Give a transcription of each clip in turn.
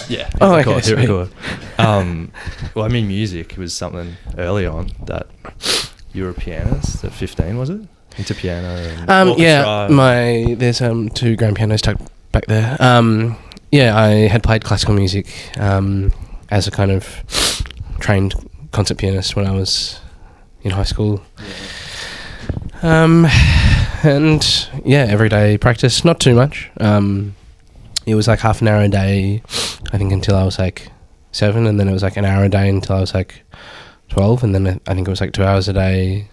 Yeah. Oh, okay. Hit record. Well, I mean, music was something early on that you were a pianist at 15, was it? Into piano and orchestra. There's 2 grand pianos tucked back there. I had played classical music as a kind of trained concert pianist when I was in high school. And everyday practice, not too much. It was like half an hour a day, I think, until I was like 7, and then it was like an hour a day until I was like 12, and then I think it was like 2 hours a day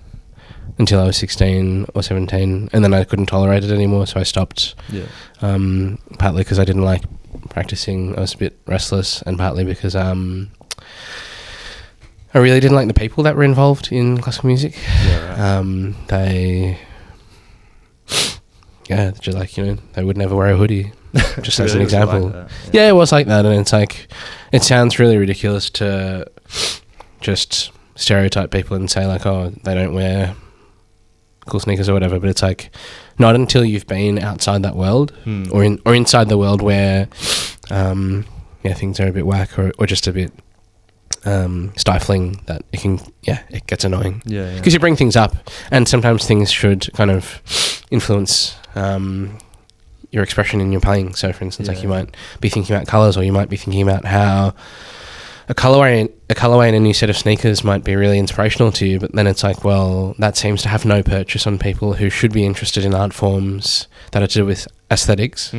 until I was 16 or 17, and then I couldn't tolerate it anymore, so I stopped. Yeah. Partly because I didn't like practicing, I was a bit restless, and partly because I really didn't like the people that were involved in classical music. Yeah, right. Just like, they would never wear a hoodie, just as an example. Like that, yeah, it was like that, and it's like, it sounds really ridiculous to just stereotype people and say like, oh, they don't wear cool sneakers or whatever, but it's like, not until you've been outside that world or inside the world where things are a bit whack or just a bit stifling that it gets annoying. Because you bring things up, and sometimes things should kind of influence your expression in your playing. So for instance, like you might be thinking about colours, or you might be thinking about how a colourway in a new set of sneakers might be really inspirational to you, but then it's like, well, that seems to have no purchase on people who should be interested in art forms that are to do with aesthetics.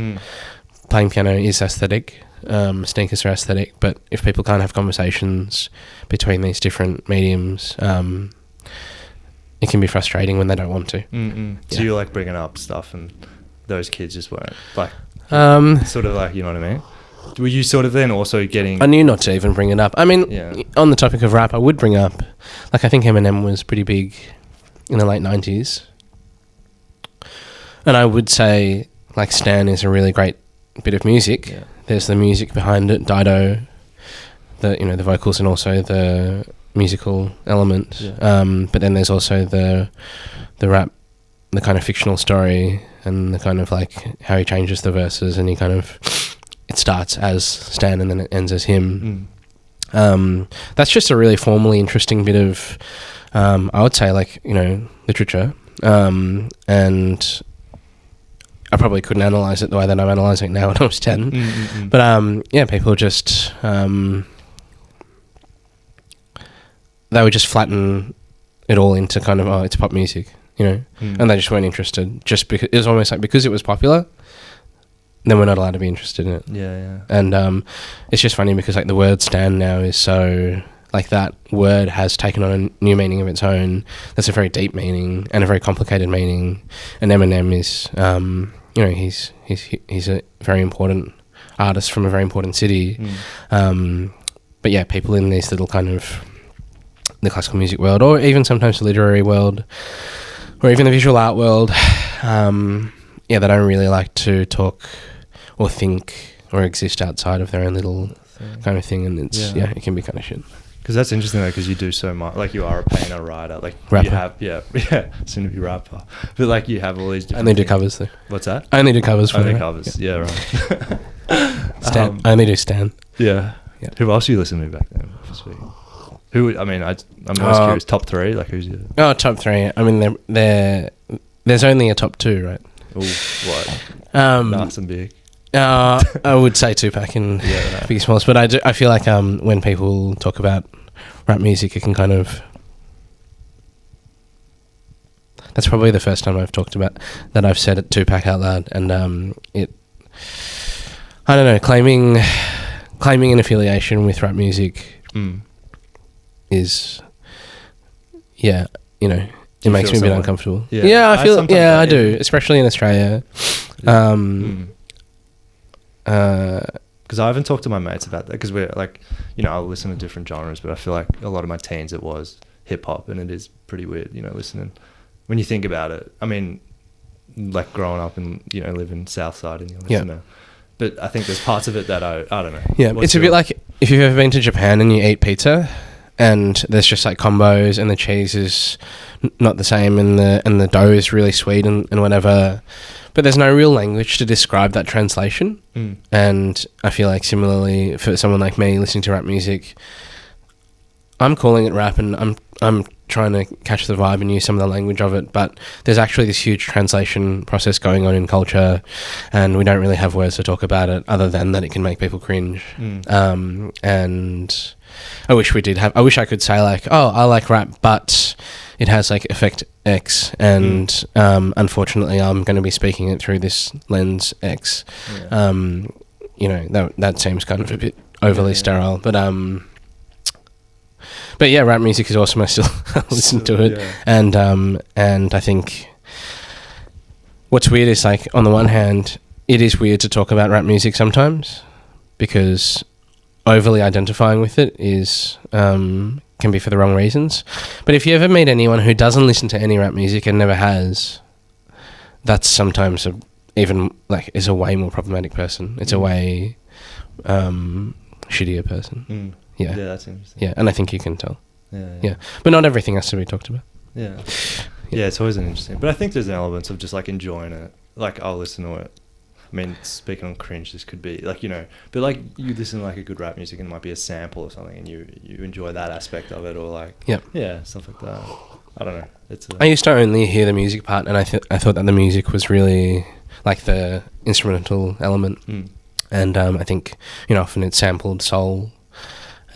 Playing piano is aesthetic, sneakers are aesthetic, but if people can't have conversations between these different mediums, it can be frustrating when they don't want to. So you like bringing up stuff and those kids just weren't like sort of like, you know what I mean? Were you sort of then also getting... I knew not to even bring it up. I mean, on the topic of rap, I would bring up... Like, I think Eminem was pretty big in the late 90s. And I would say, like, Stan is a really great bit of music. Yeah. There's the music behind it, Dido, the vocals, and also the musical element. Yeah. But then there's also the rap, the kind of fictional story, and the kind of, like, how he changes the verses, and he kind of... It starts as Stan and then it ends as him. That's just a really formally interesting bit of, I would say, like, literature. And I probably couldn't analyse it the way that I'm analysing it now when I was 10. But, people just, they would just flatten it all into kind of, it's pop music, and they just weren't interested. Just because, it was almost like, because it was popular, then we're not allowed to be interested in it. Yeah. And it's just funny because, like, the word Stan now is so... Like, that word has taken on a new meaning of its own. That's a very deep meaning and a very complicated meaning. And Eminem is, he's a very important artist from a very important city. But, yeah, people in this little kind of... the classical music world, or even sometimes the literary world, or even the visual art world, they don't really like to talk... or think or exist outside of their own little kind of thing, and it's it can be kind of shit. Because that's interesting though, because you do so much. Like, you are a painter, writer, like rapper. You have soon to be rapper, but like you have all these different. I only do covers though. What's that? I only do covers for only covers. Yeah, right. Stan. I only do Stan. Yeah. Who else you listen to back then? Who? I mean, I'm most curious. Top 3, like who's your? Oh, top 3. I mean, there's only a top 2, right? Oh, what? Nice and big. I would say Tupac and Biggie Smalls, but I feel like when people talk about rap music, it can kind of... That's probably the first time I've talked about that I've said it Tupac out loud, and I don't know, claiming an affiliation with rap music is, it makes me a bit uncomfortable. Yeah, I feel, I do, especially in Australia. Because I haven't talked to my mates about that, because we're like, I'll listen to different genres, but I feel like a lot of my teens it was hip hop, and it is pretty weird, listening when you think about it. I mean, like growing up and living south side, and you listen to, but I think there's parts of it that I don't know. Yeah, it's a bit like if you've ever been to Japan and you eat pizza, and there's just like combos, and the cheese is not the same, and the dough is really sweet and whatever, but there's no real language to describe that translation. And I feel like similarly for someone like me listening to rap music, I'm calling it rap, and I'm trying to catch the vibe and use some of the language of it, but there's actually this huge translation process going on in culture, and we don't really have words to talk about it other than that it can make people cringe. And I wish I could say like, oh, I like rap, but it has like effect X, and unfortunately I'm going to be speaking it through this lens X. That seems kind of a bit overly sterile, but yeah, rap music is awesome. I still listen to it, and I think what's weird is like, on the one hand, it is weird to talk about rap music sometimes because overly identifying with it is can be for the wrong reasons. But if you ever meet anyone who doesn't listen to any rap music and never has, that's sometimes is a way more problematic person. It's a way shittier person. Yeah, that's interesting. Yeah, and I think you can tell. Yeah. But not everything has to be talked about. Yeah, it's always an interesting. But I think there's elements of just like enjoying it. Like, I'll listen to it. I mean, speaking on cringe, this could be like, but like you listen to like a good rap music and it might be a sample or something, and you enjoy that aspect of it, or like stuff like that. I don't know. I used to only hear the music part, and I thought that the music was really like the instrumental element, and I think often it's sampled soul.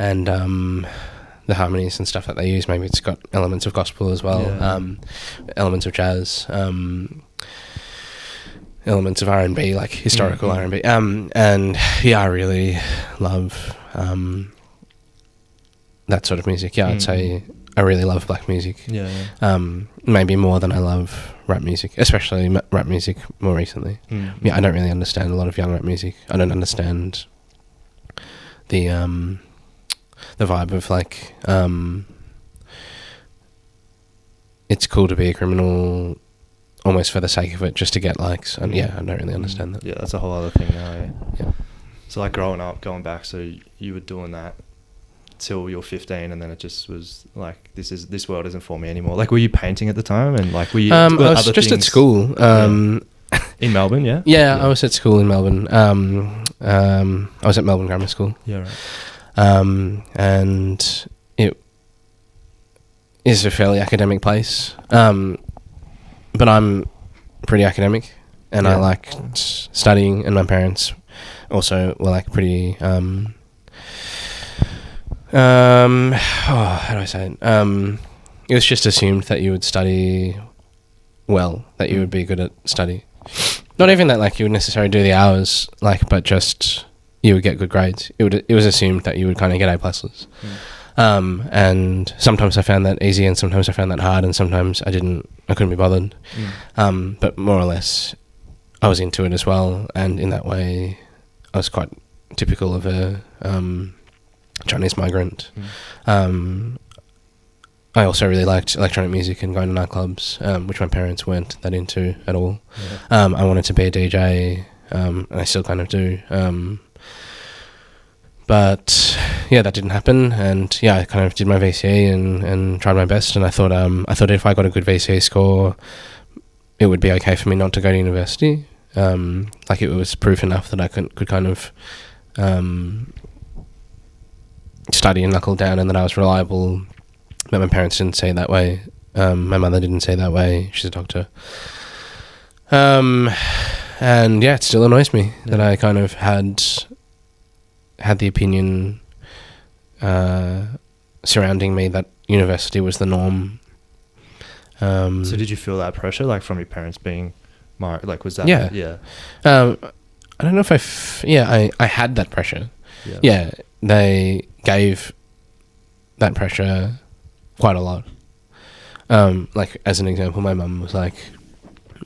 And the harmonies and stuff that they use, maybe it's got elements of gospel as well, elements of jazz, elements of R&B, like historical R&B. And I really love that sort of music. Yeah, I'd say I really love black music. Maybe more than I love rap music, especially rap music more recently. Yeah, I don't really understand a lot of young rap music. I don't understand the vibe of like it's cool to be a criminal almost for the sake of it, just to get likes, and I don't really understand that. That's a whole other thing now. So like growing up, going back, so you were doing that till you're 15, and then it just was like, this world isn't for me anymore. Like, were you painting at the time, and like were you I was just at school in Melbourne? I was at school in Melbourne. I was at Melbourne Grammar School. And it is a fairly academic place, but I'm pretty academic, and I liked studying, and my parents also were like pretty how do I say it? It was just assumed that you would study well, that you would be good at study. Not even that like you would necessarily do the hours, like, but just you would get good grades. It was assumed that you would kind of get A pluses. And sometimes I found that easy, and sometimes I found that hard, and sometimes I couldn't be bothered. But more or less, I was into it as well, and in that way, I was quite typical of a Chinese migrant. I also really liked electronic music and going to nightclubs, which my parents weren't that into at all. I wanted to be a DJ, and I still kind of do. But that didn't happen, and I kind of did my VCE and tried my best, and I thought if I got a good VCE score, it would be okay for me not to go to university. Like, it was proof enough that I could kind of study and knuckle down, and that I was reliable. But my parents didn't say it that way. My mother didn't say it that way. She's a doctor. And it still annoys me that I kind of had the opinion surrounding me that university was the norm. So did you feel that pressure, like, from your parents being like, was that I don't know if I had that pressure. They gave that pressure quite a lot. Like, as an example, my mum was like,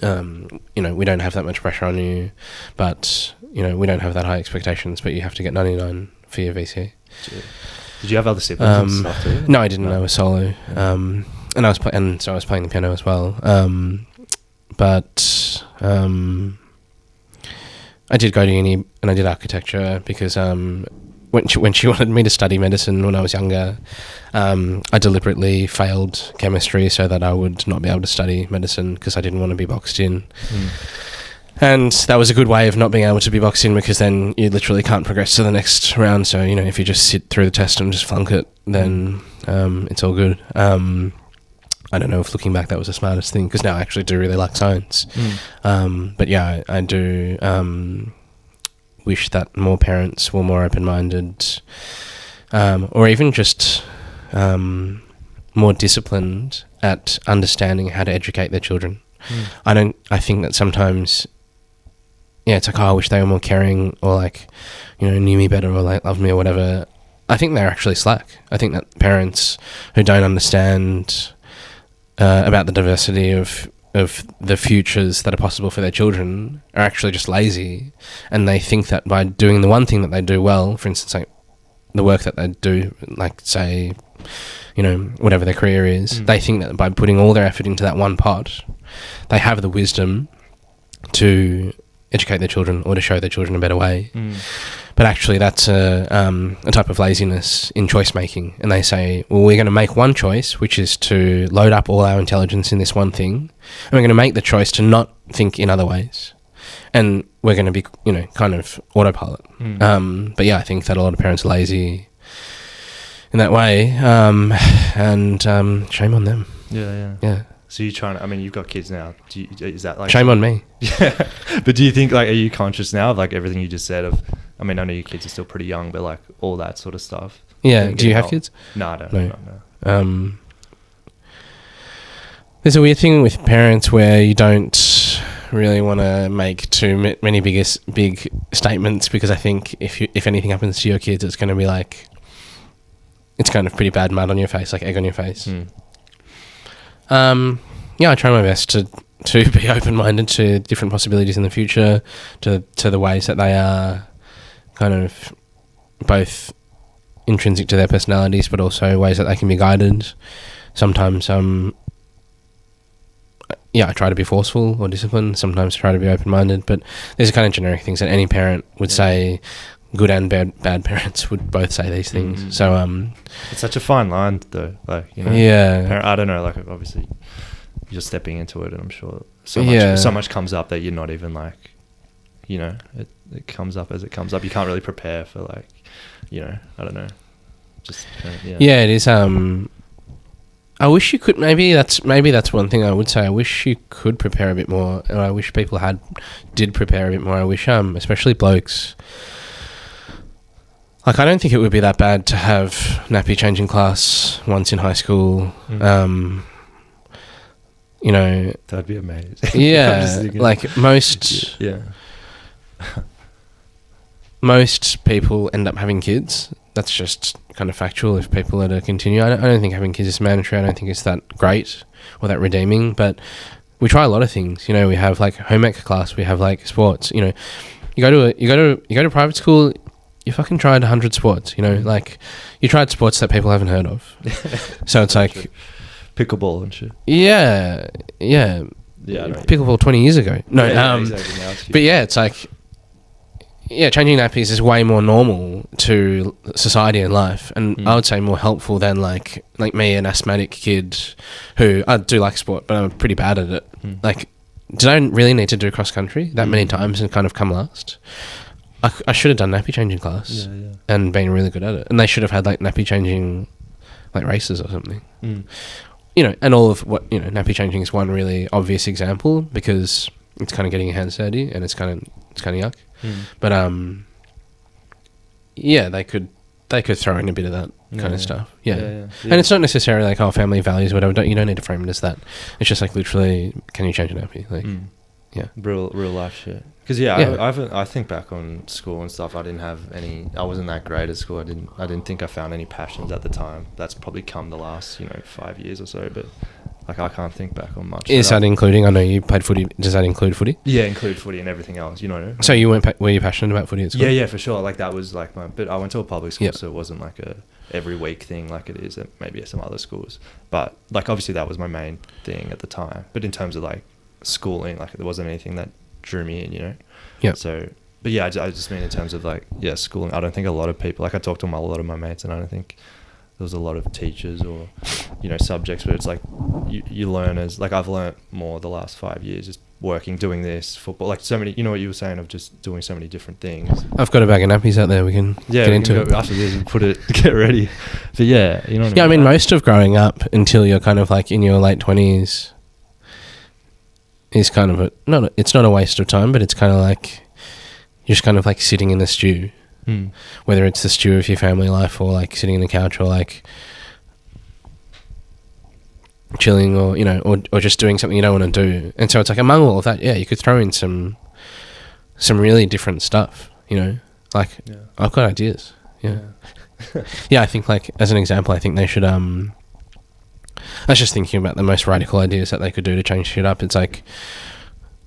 we don't have that much pressure on you, but we don't have that high expectations, but you have to get 99 for your VC. Did you have other siblings and stuff too? No, I didn't. I was solo. And I was I was playing the piano as well. But I did go to uni and I did architecture because when she wanted me to study medicine when I was younger, I deliberately failed chemistry so that I would not be able to study medicine because I didn't want to be boxed in. And that was a good way of not being able to be boxed in, because then you literally can't progress to the next round. So, you know, if you just sit through the test and just flunk it, then it's all good. I don't know if looking back that was the smartest thing, because now I actually do really like science. But yeah, I do wish that more parents were more open-minded, or even just more disciplined at understanding how to educate their children. I think that sometimes, it's like, oh, I wish they were more caring, or like, you know, knew me better, or like loved me or whatever. I think they're actually slack. I think that parents who don't understand about the diversity of the futures that are possible for their children are actually just lazy, and they think that by doing the one thing that they do well, for instance, like the work that they do, like say, you know, whatever their career is, they think that by putting all their effort into that one pot, they have the wisdom to educate their children or to show their children a better way. But actually that's a type of laziness in choice making. And they say, well, we're going to make one choice, which is to load up all our intelligence in this one thing, and we're going to make the choice to not think in other ways. And we're going to be, you know, kind of autopilot. But yeah, I think that a lot of parents are lazy in that way, and shame on them. Yeah. So you're trying to, I mean, you've got kids now. Is that like... Shame on me. Yeah. But do you think, like, are you conscious now of, like, everything you just said of... I mean, I know your kids are still pretty young, but, like, all that sort of stuff. Yeah. Do you have kids? No, I don't. No. There's a weird thing with parents where you don't really want to make too many big statements, because I think if anything happens to your kids, it's going to be like... It's kind of pretty bad mud on your face, like egg on your face. Yeah, I try my best to be open-minded to different possibilities in the future, to the ways that they are kind of both intrinsic to their personalities, but also ways that they can be guided. Sometimes, I try to be forceful or disciplined. Sometimes I try to be open-minded, but there's kind of generic things that any parent would say. Good and bad parents would both say these things. So it's such a fine line, though. Like, you know, I don't know. Like, obviously, you're stepping into it, and I'm sure so much comes up that you're not even like, you know, it comes up as it comes up. You can't really prepare for, like, you know, I don't know. Just yeah, it is. I wish you could. Maybe that's one thing I would say. I wish you could prepare a bit more. I wish people did prepare a bit more. I wish, especially blokes. Like, I don't think it would be that bad to have nappy changing class once in high school. You know, that'd be amazing. Yeah, like most people end up having kids. That's just kind of factual if people are to continue. I don't think having kids is mandatory. I don't think it's that great or that redeeming. But we try a lot of things. You know, we have like home ec class. We have like sports. You know, you go to private school. You fucking tried 100 sports, you know, like you tried sports that people haven't heard of. So it's like pickleball and shit. Yeah. Pickleball 20 years ago. No, exactly. But yeah, it's like, changing nappies is way more normal to society and life, and I would say more helpful than like me, an asthmatic kid who I do like sport, but I'm pretty bad at it. Like, did I really need to do cross country that many times and kind of come last? I should have done nappy changing class and been really good at it. And they should have had like nappy changing like races or something. You know, and all of what, you know, nappy changing is one really obvious example because it's kind of getting your hands dirty and it's kind of yuck. But they could throw in a bit of that kind of stuff. And it's not necessarily like, oh, family values or whatever. You don't need to frame it as that. It's just like literally, can you change a nappy? Like, real life shit. Because I think back on school and stuff. I didn't have any. I wasn't that great at school. I didn't think I found any passions at the time. That's probably come the last 5 years or so. But like, I can't think back on much. Is that including? I know you played footy. Does that include footy? Yeah, include footy and everything else. You know. So you were you passionate about footy at school? Yeah, for sure. Like that was like my. But I went to a public school, so it wasn't like a every week thing like it is at maybe some other schools. But like obviously that was my main thing at the time. But in terms of like schooling, like there wasn't anything that drew me in, you know. Yeah. So but yeah, I just mean in terms of like, yeah, schooling. I don't think a lot of people, like I talked to a lot of my mates, and I don't think there was a lot of teachers or, you know, subjects where it's like you learn as, like I've learned more the last 5 years just working, doing this, football, like so many, you know what you were saying of just doing so many different things. I've got a bag of nappies out there. We can get into it after this and get ready. But yeah, you know what I mean, most of growing up until you're kind of like in your late 20s is kind of it's not a waste of time, but it's kind of like you're just kind of like sitting in the stew. Whether it's the stew of your family life or like sitting on the couch or like chilling or, you know, or just doing something you don't want to do. And so it's like among all of that, yeah, you could throw in some really different stuff, you know, like I've got ideas. Yeah, I think like as an example, I think they should, I was just thinking about the most radical ideas that they could do to change shit up. It's like,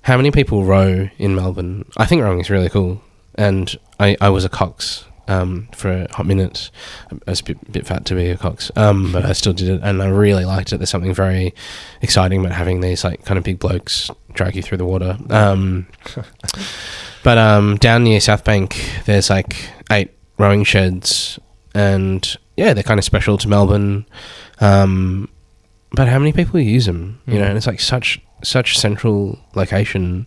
how many people row in Melbourne? I think rowing is really cool. And I was a cox for a hot minute. I was a bit fat to be a cox, but I still did it, and I really liked it. There's something very exciting about having these like kind of big blokes drag you through the water. But down near South Bank, there's like 8 rowing sheds, and yeah, they're kind of special to Melbourne. But how many people use them? You know, and it's like such central location.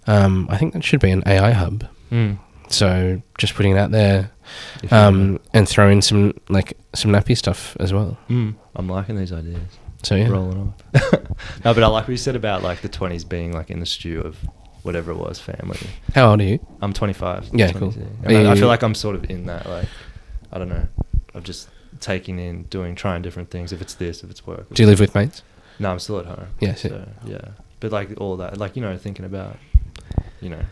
I think that should be an AI hub. So just putting it out there, and throw in some nappy stuff as well. I'm liking these ideas. So yeah, rolling off. No, but I like what you said about like the 20s being like in the stew of whatever it was, family. How old are you? I'm 25. Yeah, cool. And I feel like I'm sort of in that, like, I don't know, of just taking in, trying different things. If it's this, if it's work. Do you live with mates? No, I'm still at home. Yeah, so yeah. But like all that, like, you know, thinking about, you know,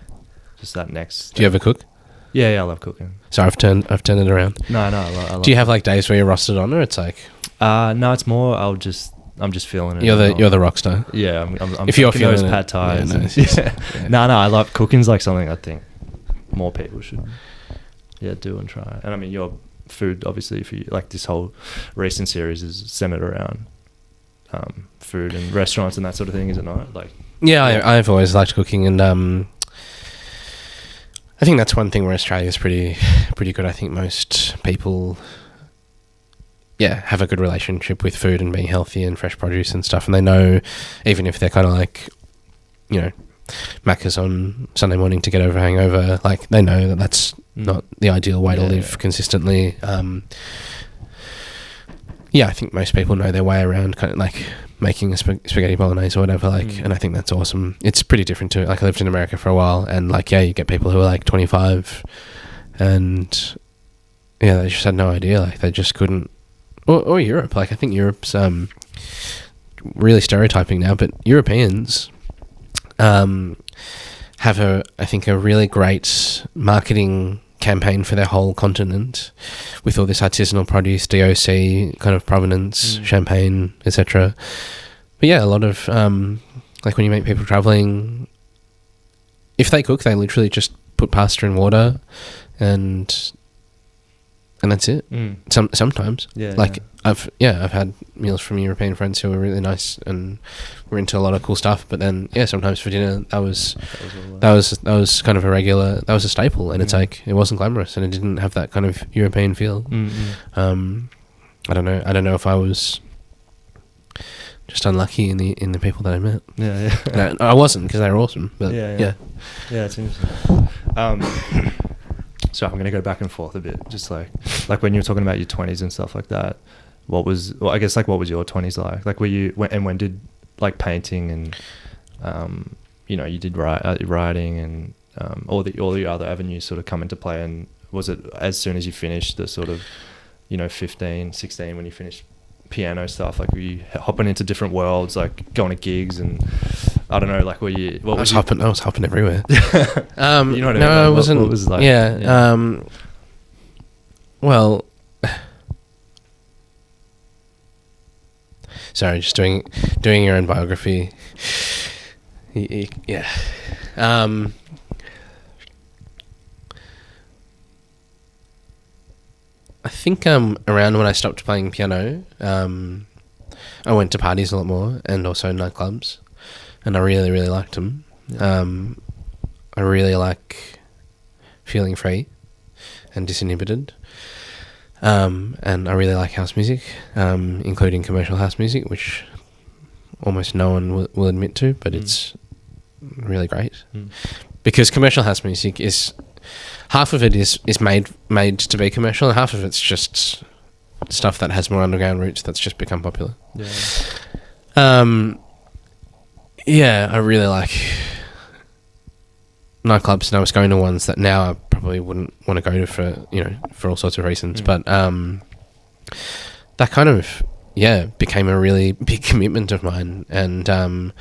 just that next step. Do you ever cook? Yeah, I love cooking. So I've turned it around. No, I love Do you have like days where you're rostered on, or it's like? No, it's more. I'm just feeling it. You're the rock star. Yeah, I'm if you're feeling those pad thais. Yeah, No, I love cooking's like something I think more people should do and try. And I mean, your food, obviously, for you, like this whole recent series is centered around food and restaurants and that sort of thing, is it not? Like, yeah, I've always liked cooking, and I think that's one thing where Australia's pretty good. I think most people, have a good relationship with food and being healthy and fresh produce and stuff, and they know, even if they're kind of like, you know, Macca's on Sunday morning to get over a hangover, like they know that that's not the ideal way to live consistently. I think most people know their way around kind of like making a spaghetti bolognese or whatever, like, and I think that's awesome. It's pretty different to, like, I lived in America for a while, and like, you get people who are like 25 and they just had no idea, like they just couldn't, or Europe, like I think Europe's really stereotyping now, but Europeans have a really great marketing campaign for their whole continent with all this artisanal produce, DOC kind of provenance, champagne, etc. But yeah, a lot of like when you meet people traveling, if they cook, they literally just put pasta in water and that's it. Sometimes I've had meals from European friends who were really nice and were into a lot of cool stuff, but then sometimes for dinner that was kind of a regular, that was a staple, and it's like it wasn't glamorous and it didn't have that kind of European feel. I don't know if I was just unlucky in the people that I met. No, I wasn't, because they were awesome, but it's interesting. So I'm going to go back and forth a bit, just like when you were talking about your 20s and stuff like that, what was your 20s like? Like, when did like painting and, you did writing and all the other avenues sort of come into play? And was it as soon as you finished the sort of, 15, 16, when you finished piano stuff, like were you hopping into different worlds, like going to gigs and I don't know, like I was hopping everywhere. You know what I mean? No, I wasn't. What was it like? Well, sorry, just doing your own biography. Yeah. I think around when I stopped playing piano, I went to parties a lot more and also nightclubs, and I really, really liked them. I really like feeling free and disinhibited. And I really like house music, including commercial house music, which almost no one will admit to, but it's really great. Because commercial house music is, half of it is made to be commercial, and half of it's just stuff that has more underground roots that's just become popular. Yeah, I really like nightclubs, and I was going to ones that now I probably wouldn't want to go to for all sorts of reasons. But that kind of became a really big commitment of mine, and I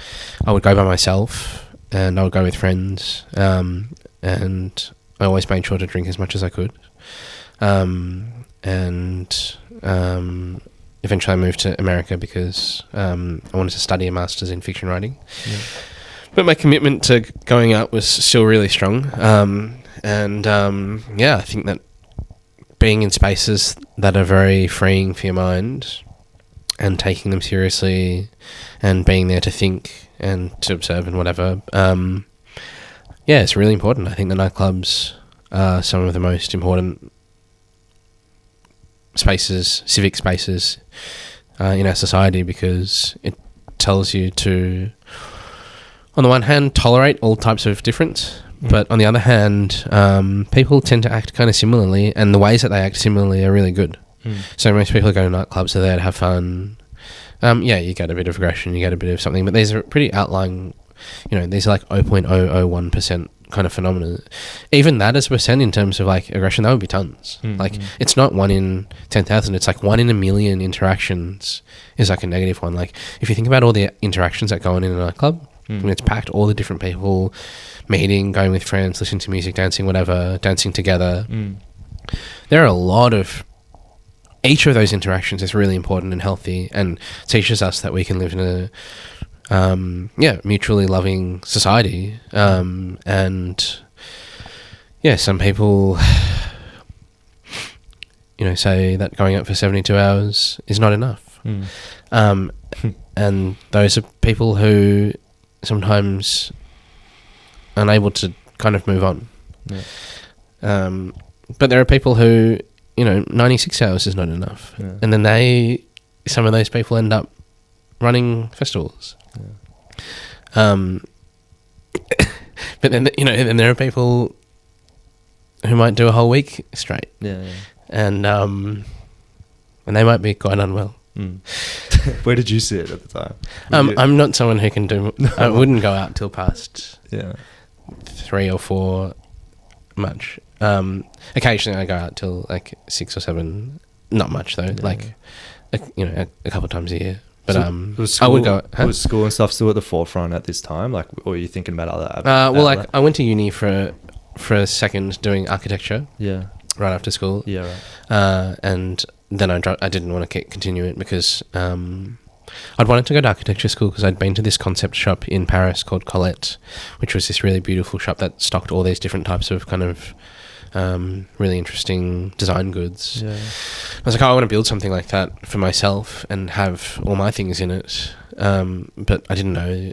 would go by myself, and I would go with friends, and I always made sure to drink as much as I could, and eventually I moved to America because I wanted to study a master's in fiction writing. But my commitment to going out was still really strong. I think that being in spaces that are very freeing for your mind and taking them seriously and being there to think and to observe and whatever, it's really important. I think the nightclubs are some of the most important spaces, civic spaces in our society, because it tells you to, on the one hand, tolerate all types of difference, but on the other hand, people tend to act kind of similarly, and the ways that they act similarly are really good. So most people who go to nightclubs are there to have fun. You get a bit of aggression, you get a bit of something, but these are pretty outlying, these are like 0.001% kind of phenomenon. Even that as a percent in terms of like aggression, that would be tons. It's not 1 in 10,000, it's like 1 in a million interactions is like a negative one. Like if you think about all the interactions that go on in a nightclub, when it's packed, all the different people meeting, going with friends, listening to music, dancing, whatever, dancing together, there are a lot of, each of those interactions is really important and healthy and teaches us that we can live in a mutually loving society. Some people, say that going out for 72 hours is not enough. And those are people who sometimes unable to kind of move on. But there are people who, 96 hours is not enough. And then some of those people end up running festivals. But then, then there are people who might do a whole week straight. And they might be quite unwell. Where did you sit at the time? I'm not someone who can do... I wouldn't go out till past 3 or 4 much. Occasionally I go out till like 6 or 7. Not much though. A couple of times a year. But school, I would go... Was school and stuff still at the forefront at this time? Like, or were you thinking about other... I went to uni for a second doing architecture. Right after school. And then I didn't want to continue it because I'd wanted to go to architecture school because I'd been to this concept shop in Paris called Colette, which was this really beautiful shop that stocked all these different types of kind of really interesting design goods. I was like, I want to build something like that for myself and have all my things in it. But I didn't know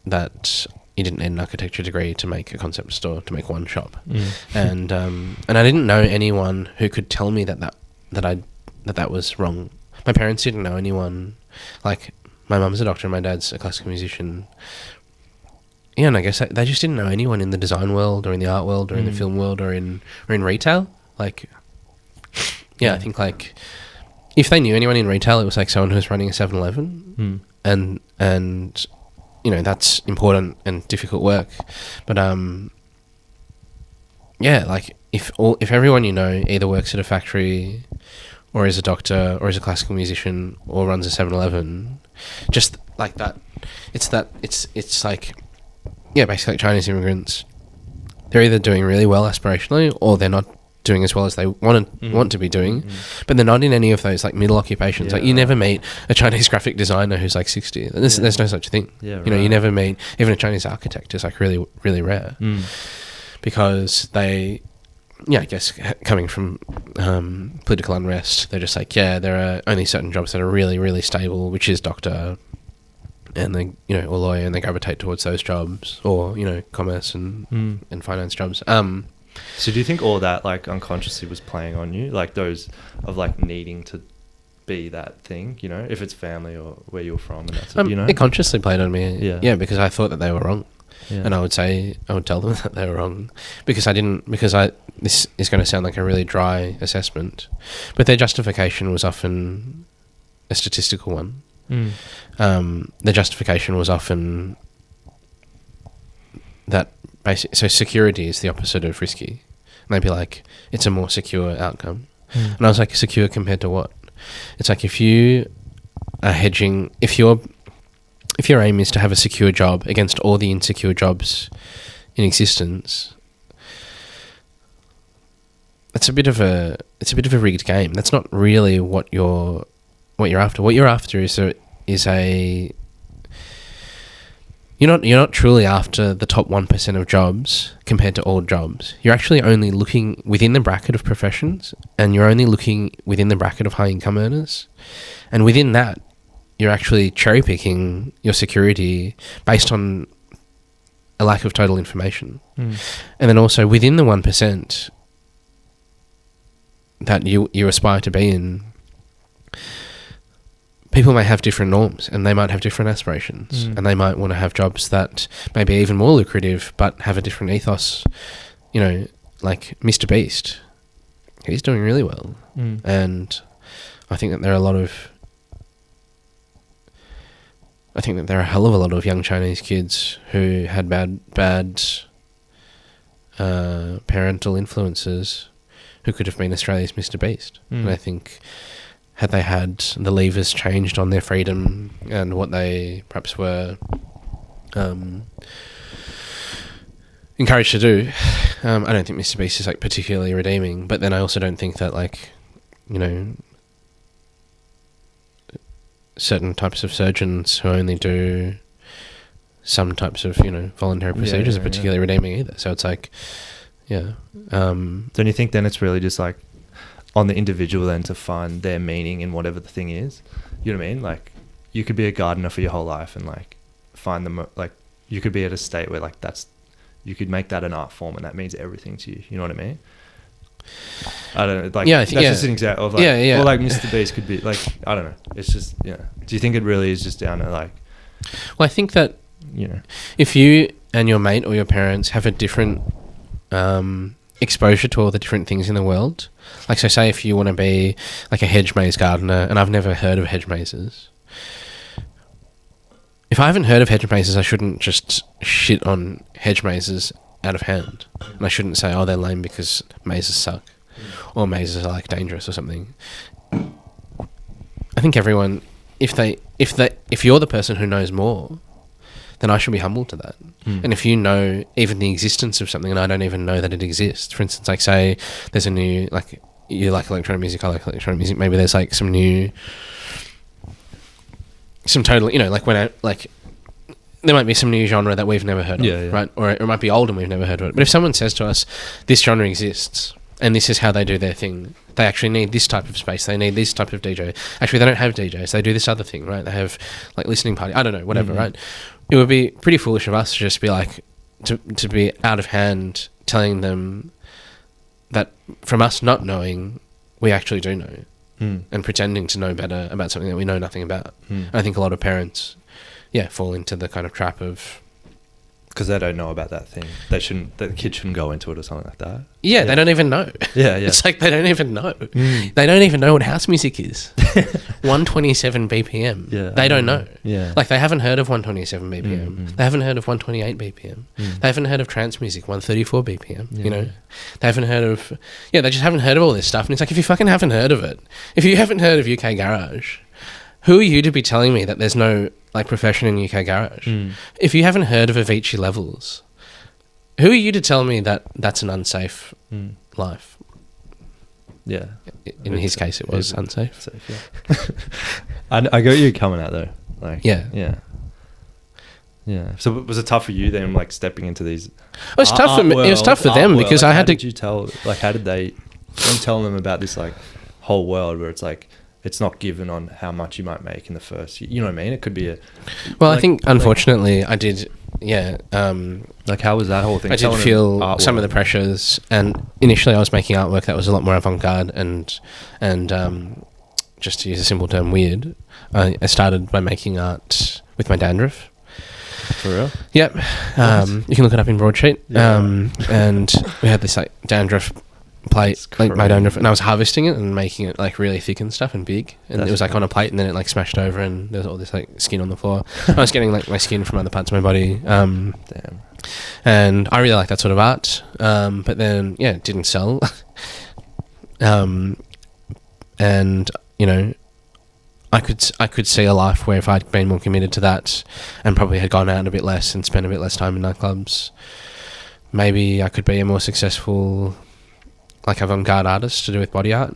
that you didn't need an architecture degree to make a concept store, to make one shop. And I didn't know anyone who could tell me that was wrong. My parents didn't know anyone. Like, my mum's a doctor and my dad's a classical musician. Yeah, and I guess they just didn't know anyone in the design world or in the art world or in the film world or in retail. Like, I think like if they knew anyone in retail, it was like someone who was running a 7-Eleven, and that's important and difficult work. But like if everyone either works at a factory or is a doctor or is a classical musician or runs a 7-Eleven, just like that, it's like, basically like Chinese immigrants, they're either doing really well aspirationally or they're not doing as well as they want to be doing, but they're not in any of those like middle occupations. Like you never meet a Chinese graphic designer who's like 60. There's no such thing. You never meet even a Chinese architect. Is like really, really rare because they, I guess coming from political unrest, they're just like, there are only certain jobs that are really, really stable, which is doctor, and they, or lawyer, and they gravitate towards those jobs, or commerce and finance jobs. So do you think all that like unconsciously was playing on you, like those of like needing to be that thing, you know, if it's family or where you're from, and that's it, you know? It consciously played on me. Yeah, because I thought that they were wrong. Yeah. And I would tell them that they were wrong because this is going to sound like a really dry assessment, but their justification was often a statistical one. Their justification was often that so security is the opposite of risky. And they'd be like, it's a more secure outcome. And I was like, secure compared to what? It's like if you are hedging, if your aim is to have a secure job against all the insecure jobs in existence, it's a bit of a rigged game. That's not really what you're after. What you're after is you're not truly after the top 1% of jobs compared to all jobs. You're actually only looking within the bracket of professions, and you're only looking within the bracket of high income earners. And within that, you're actually cherry picking your security based on a lack of total information. And then also within the 1% that you aspire to be in, people may have different norms and they might have different aspirations, and they might want to have jobs that may be even more lucrative but have a different ethos. You know, like Mr. Beast, he's doing really well. And I think that there are a hell of a lot of young Chinese kids who had bad parental influences who could have been Australia's Mr. Beast. And I think had they had the levers changed on their freedom and what they perhaps were encouraged to do, I don't think Mr. Beast is like particularly redeeming. But then I also don't think that, like, you know, certain types of surgeons who only do some types of, you know, voluntary procedures are particularly redeeming either. So it's like, don't you think then it's really just like on the individual then to find their meaning in whatever the thing is? You know what I mean? Like, you could be a gardener for your whole life and like find them, like you could be at a state where like you could make that an art form and that means everything to you. You know what I mean? I don't know. Like, that's just an example of like, or like Mr. Beast could be like, I don't know. It's just, do you think it really is just down to like? Well, I think that, you know, if you and your mate or your parents have a different exposure to all the different things in the world, like, so say if you want to be like a hedge maze gardener, and I've never heard of hedge mazes. If I haven't heard of hedge mazes, I shouldn't just shit on hedge mazes out of hand. And I shouldn't say, oh, they're lame because mazes suck, or mazes are like dangerous or something. I think everyone, if you're the person who knows more, then I should be humble to that. And if you know even the existence of something and I don't even know that it exists, for instance, like say there's a new, like, you like electronic music, I like electronic music, maybe there's like some total, you know, like when there might be some new genre that we've never heard of, right? Or it might be old and we've never heard of it. But if someone says to us, this genre exists and this is how they do their thing, they actually need this type of space, they need this type of DJ. Actually, they don't have DJs, they do this other thing, right? They have like listening party, I don't know, whatever, right? It would be pretty foolish of us to just be like, to be out of hand telling them that from us not knowing, we actually do know, and pretending to know better about something that we know nothing about. And I think a lot of parents, fall into the kind of trap of, because they don't know about that thing. The kid shouldn't go into it or something like that. Yeah, they don't even know. Yeah. It's like they don't even know. They don't even know what house music is. 127 BPM. Yeah. They don't know. Yeah. Like, they haven't heard of 127 BPM. They haven't heard of 128 BPM. They haven't heard of trance music, 134 BPM, you know? They haven't heard of... Yeah, they just haven't heard of all this stuff. And it's like, if you fucking haven't heard of it, if you haven't heard of UK Garage, who are you to be telling me that there's no, like, profession in UK Garage? If you haven't heard of Avicii Levels, who are you to tell me that that's an unsafe life? Yeah. In his case, it was unsafe. Safe, yeah. I get you coming out though. Like, yeah. So was it tough for you then, like stepping into these? It was tough for me. It was tough for them because like, I had to. Did you tell? Like, how did they? I'm telling them about this like whole world where it's like it's not given on how much you might make in the first. You know what I mean? It could be a. Well, like, I think unfortunately I did yeah. Like, how was that whole thing? I did feel some of the pressures, and initially I was making artwork that was a lot more avant-garde and just to use a simple term, weird. I started by making art with my dandruff. For real? Yep. You can look it up in Broadsheet. Yeah. And we had this like dandruff plate, like my dandruff, and I was harvesting it and making it like really thick and stuff and big, and it was like on a plate, and then it like smashed over, and there's all this like skin on the floor. I was getting like my skin from other parts of my body. Damn. And I really like that sort of art, but then it didn't sell. And you know, I could see a life where if I'd been more committed to that and probably had gone out a bit less and spent a bit less time in nightclubs, maybe I could be a more successful like avant-garde artist to do with body art.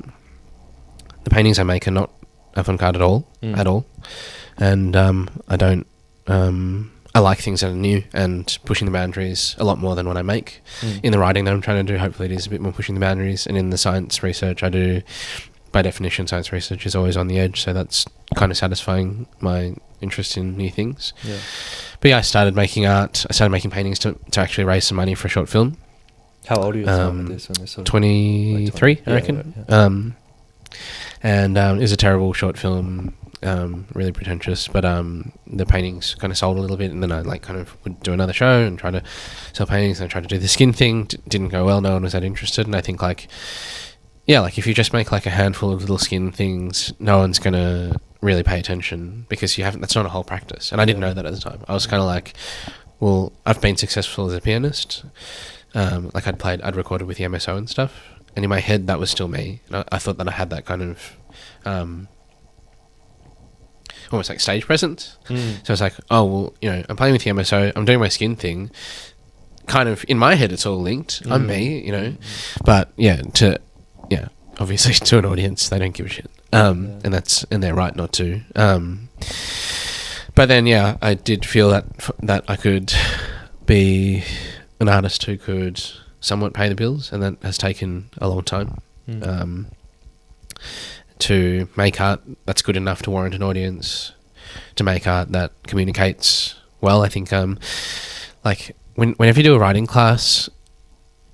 The paintings I make are not avant-garde at all, and I don't. I like things that are new and pushing the boundaries a lot more than what I make. In the writing that I'm trying to do, hopefully it is a bit more pushing the boundaries, and in the science research I do, by definition, science research is always on the edge, so that's kind of satisfying my interest in new things. Yeah. But I started making art. I started making paintings to actually raise some money for a short film. How old are you at the time of this? When this sort of 23, like I reckon. Yeah. And it was a terrible short film, really pretentious, but the paintings kind of sold a little bit, and then I like kind of would do another show and try to sell paintings, and I tried to do the skin thing. Didn't go well. No one was that interested, and I think like if you just make like a handful of little skin things, no one's gonna really pay attention because that's not a whole practice. And I didn't know that at the time. I was kind of like, well, I've been successful as a pianist. Like I'd recorded with the MSO and stuff, and in my head that was still me. And I thought that I had that kind of almost like stage presence. So I was like, oh well, I'm playing with the MSO, I'm doing my skin thing. Kind of in my head, it's all linked. I'm me, but obviously to an audience they don't give a shit, and they're right not to. But then I did feel that I could be an artist who could somewhat pay the bills, and that has taken a long time to make art that's good enough to warrant an audience, to make art that communicates well. I think like whenever you do a writing class,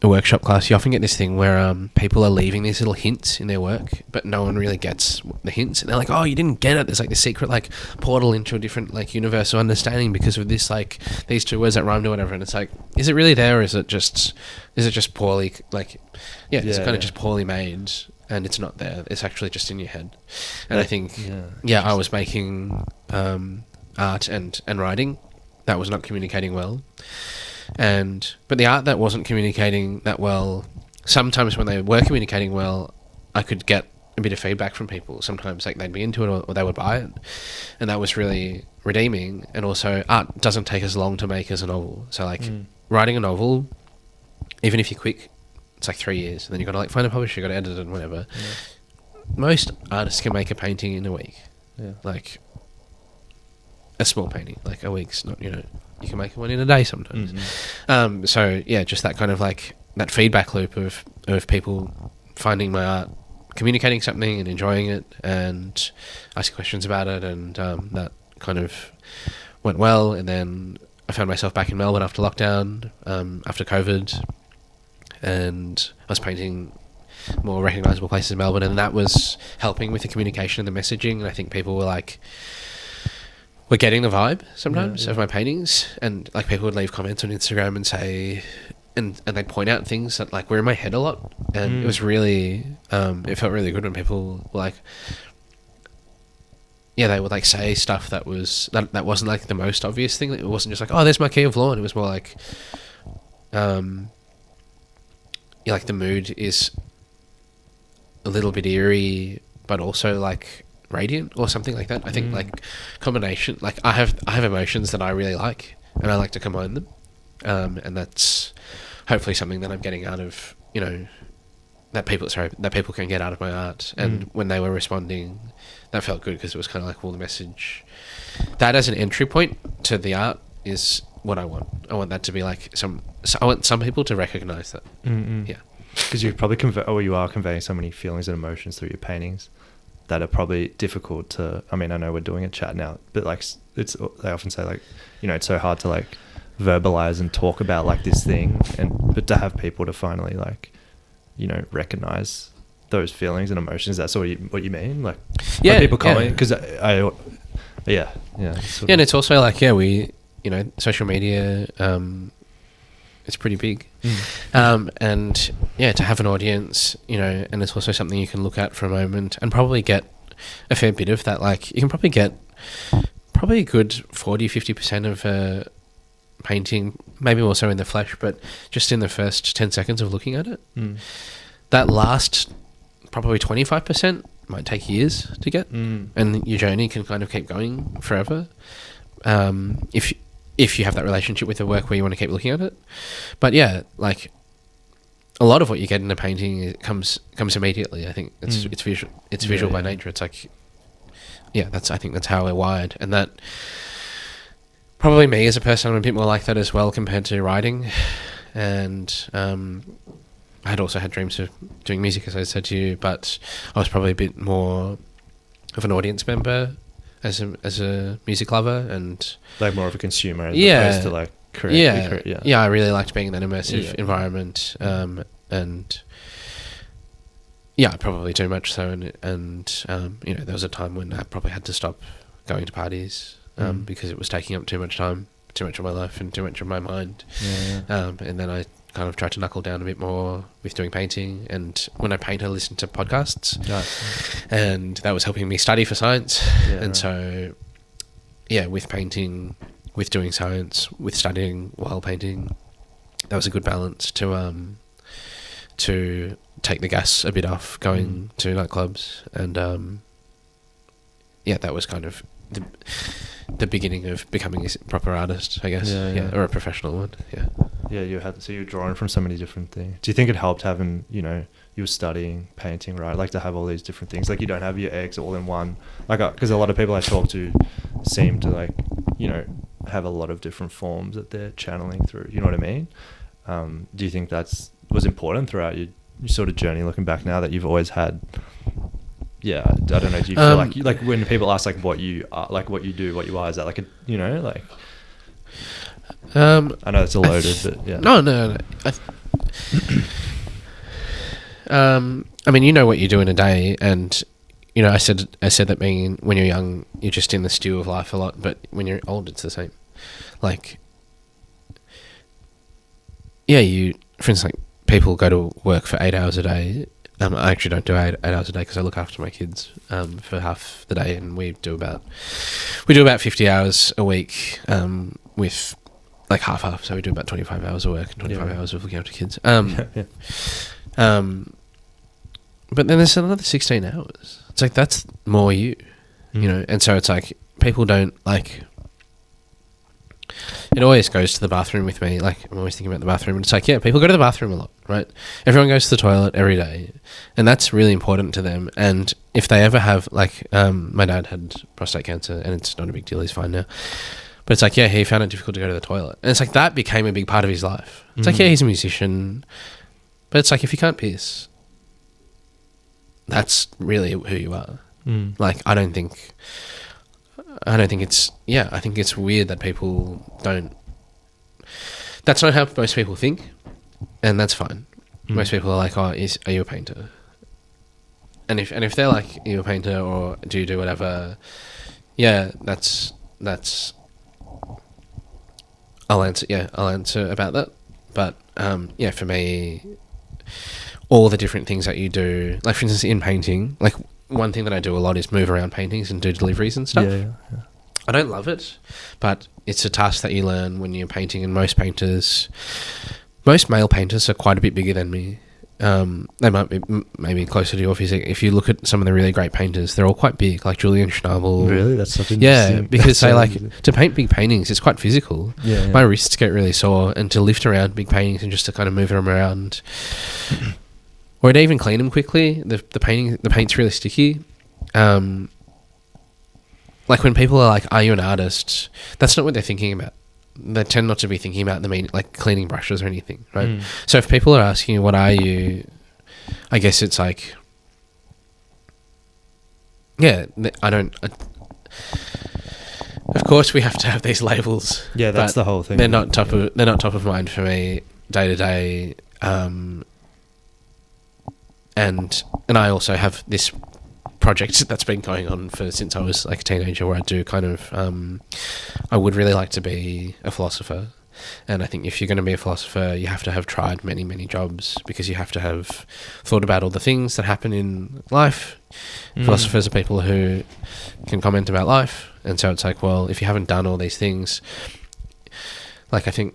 a workshop class, you often get this thing where people are leaving these little hints in their work, but no one really gets the hints, and they're like, oh, you didn't get it, there's like this secret like portal into a different like universal understanding because of this like these two words that rhymed or whatever. And it's like, is it really there, or is it just poorly like it's kind of just poorly made, and it's not there, it's actually just in your head. And I think I was making art and writing that was not communicating well. But the art that wasn't communicating that well, sometimes when they were communicating well, I could get a bit of feedback from people. Sometimes like they'd be into it, or they would buy it, and that was really redeeming. And also, art doesn't take as long to make as a novel. So like writing a novel, even if you're quick, it's like 3 years, and then you got to like find a publisher, you got to edit it and whatever. Most artists can make a painting in a week, like a small painting, like a week's not, you can make one in a day sometimes. So just that kind of like that feedback loop of people finding my art, communicating something and enjoying it, and asking questions about it, and that kind of went well. And then I found myself back in Melbourne after lockdown, after COVID, and I was painting more recognisable places in Melbourne, and that was helping with the communication and the messaging. And I think people were like, we're getting the vibe sometimes of my paintings, and like people would leave comments on Instagram and say, and they'd point out things that like were in my head a lot, and it was really it felt really good when people were like, they would like say stuff that wasn't like the most obvious thing. It wasn't just like, oh, there's my key of law, and it was more like like the mood is a little bit eerie but also like radiant or something like that. I think like combination, like I have emotions that I really like, and I like to combine them, and that's hopefully something that I'm getting out of, that people can get out of my art. And when they were responding, that felt good, because it was kind of like, well, the message that as an entry point to the art is what I want. I want that to be like I want some people to recognize that. Because you probably you are conveying so many feelings and emotions through your paintings that are probably difficult to, I mean, I know we're doing a chat now, but like they often say like, it's so hard to like verbalize and talk about like this thing, but to have people to finally like, you know, recognize those feelings and emotions. That's what you mean? Like, yeah, people comment, because yeah. And it's also like, we, you know, social media, it's pretty big. And yeah, to have an audience, you know, and it's also something you can look at for a moment and probably get a fair bit of that. Like, you can probably get probably a good 40-50% of a painting, maybe more so in the flesh, but just in the first 10 seconds of looking at it. That last probably 25% might take years to get, and your journey can kind of keep going forever. If you have that relationship with the work where you want to keep looking at it. But yeah, like, a lot of what you get in a painting comes immediately. I think it's visual. It's visual by nature. It's like, I think that's how we're wired, and that probably me as a person, I'm a bit more like that as well compared to writing. And I had also had dreams of doing music, as I said to you, but I was probably a bit more of an audience member as a music lover, and like more of a consumer as opposed to like create. Yeah, I really liked being in that immersive environment, and probably too much so, and you know, there was a time when I probably had to stop going to parties because it was taking up too much time, too much of my life and too much of my mind. And then I kind of tried to knuckle down a bit more with doing painting, and when I paint I listen to podcasts, and that was helping me study for science. So with painting, with doing science, with studying while painting, that was a good balance to take the gas a bit off going to nightclubs. And that was kind of the beginning of becoming a proper artist, I guess, or a professional one. You were drawing from so many different things. Do you think it helped having, you know, you were studying painting, right? Like, to have all these different things, like, you don't have your eggs all in one, like, because a lot of people I talk to seem to, like, you know, have a lot of different forms that they're channeling through, you know what I mean? Do you think was important throughout your sort of journey, looking back now, that you've always had? I don't know, do you feel like when people ask like what you are, like what you do, what you are, is that like a, you know, like, I know it's a loaded, but yeah. No. I mean, you know what you do in a day, and you know, I said that when you're young, you're just in the stew of life a lot, but when you're old, it's the same. Like, for instance, like, people go to work for 8 hours a day. I actually don't do 8 hours a day because I look after my kids for half the day, and we do about 50 hours a week with like half. So we do about 25 hours of work and 25 hours of looking after kids. But then there's another 16 hours. It's like, that's more you know. And so it's like, people don't like. It always goes to the bathroom with me. Like, I'm always thinking about the bathroom, and it's like, people go to the bathroom a lot, right? Everyone goes to the toilet every day, and that's really important to them. And if they ever have, like, my dad had prostate cancer, and it's not a big deal, he's fine now. But it's like, he found it difficult to go to the toilet. And it's like, that became a big part of his life. It's like, he's a musician, but it's like, if you can't piss, that's really who you are. Like, I think it's, I think it's weird that people don't, that's not how most people think, and that's fine. Most people are like, are you a painter? And if they're like, are you a painter, or do you do whatever, that's, I'll answer about that. But, for me, all the different things that you do, like, for instance, in painting, like, one thing that I do a lot is move around paintings and do deliveries and stuff. I don't love it, but it's a task that you learn when you're painting, and most male painters are quite a bit bigger than me. They might be maybe closer to your physique. If you look at some of the really great painters, they're all quite big, like Julian Schnabel. Really? That's such interesting. Because they like to paint big paintings, it's quite physical. My wrists get really sore, and to lift around big paintings and just to kind of move them around, or to even clean them quickly, the paint's really sticky. Like, when people are like, are you an artist? That's not what they're thinking about. They tend not to be thinking about like cleaning brushes or anything, right? So if people are asking you, what are you? I guess it's like, of course we have to have these labels. Yeah, that's the whole thing. They're not top of mind for me day to day. And I also have this project that's been going on since I was like a teenager, where I do kind of I would really like to be a philosopher. And I think if you're going to be a philosopher, you have to have tried many, many jobs, because you have to have thought about all the things that happen in life. Philosophers are people who can comment about life. And so it's like, well, if you haven't done all these things, like I think,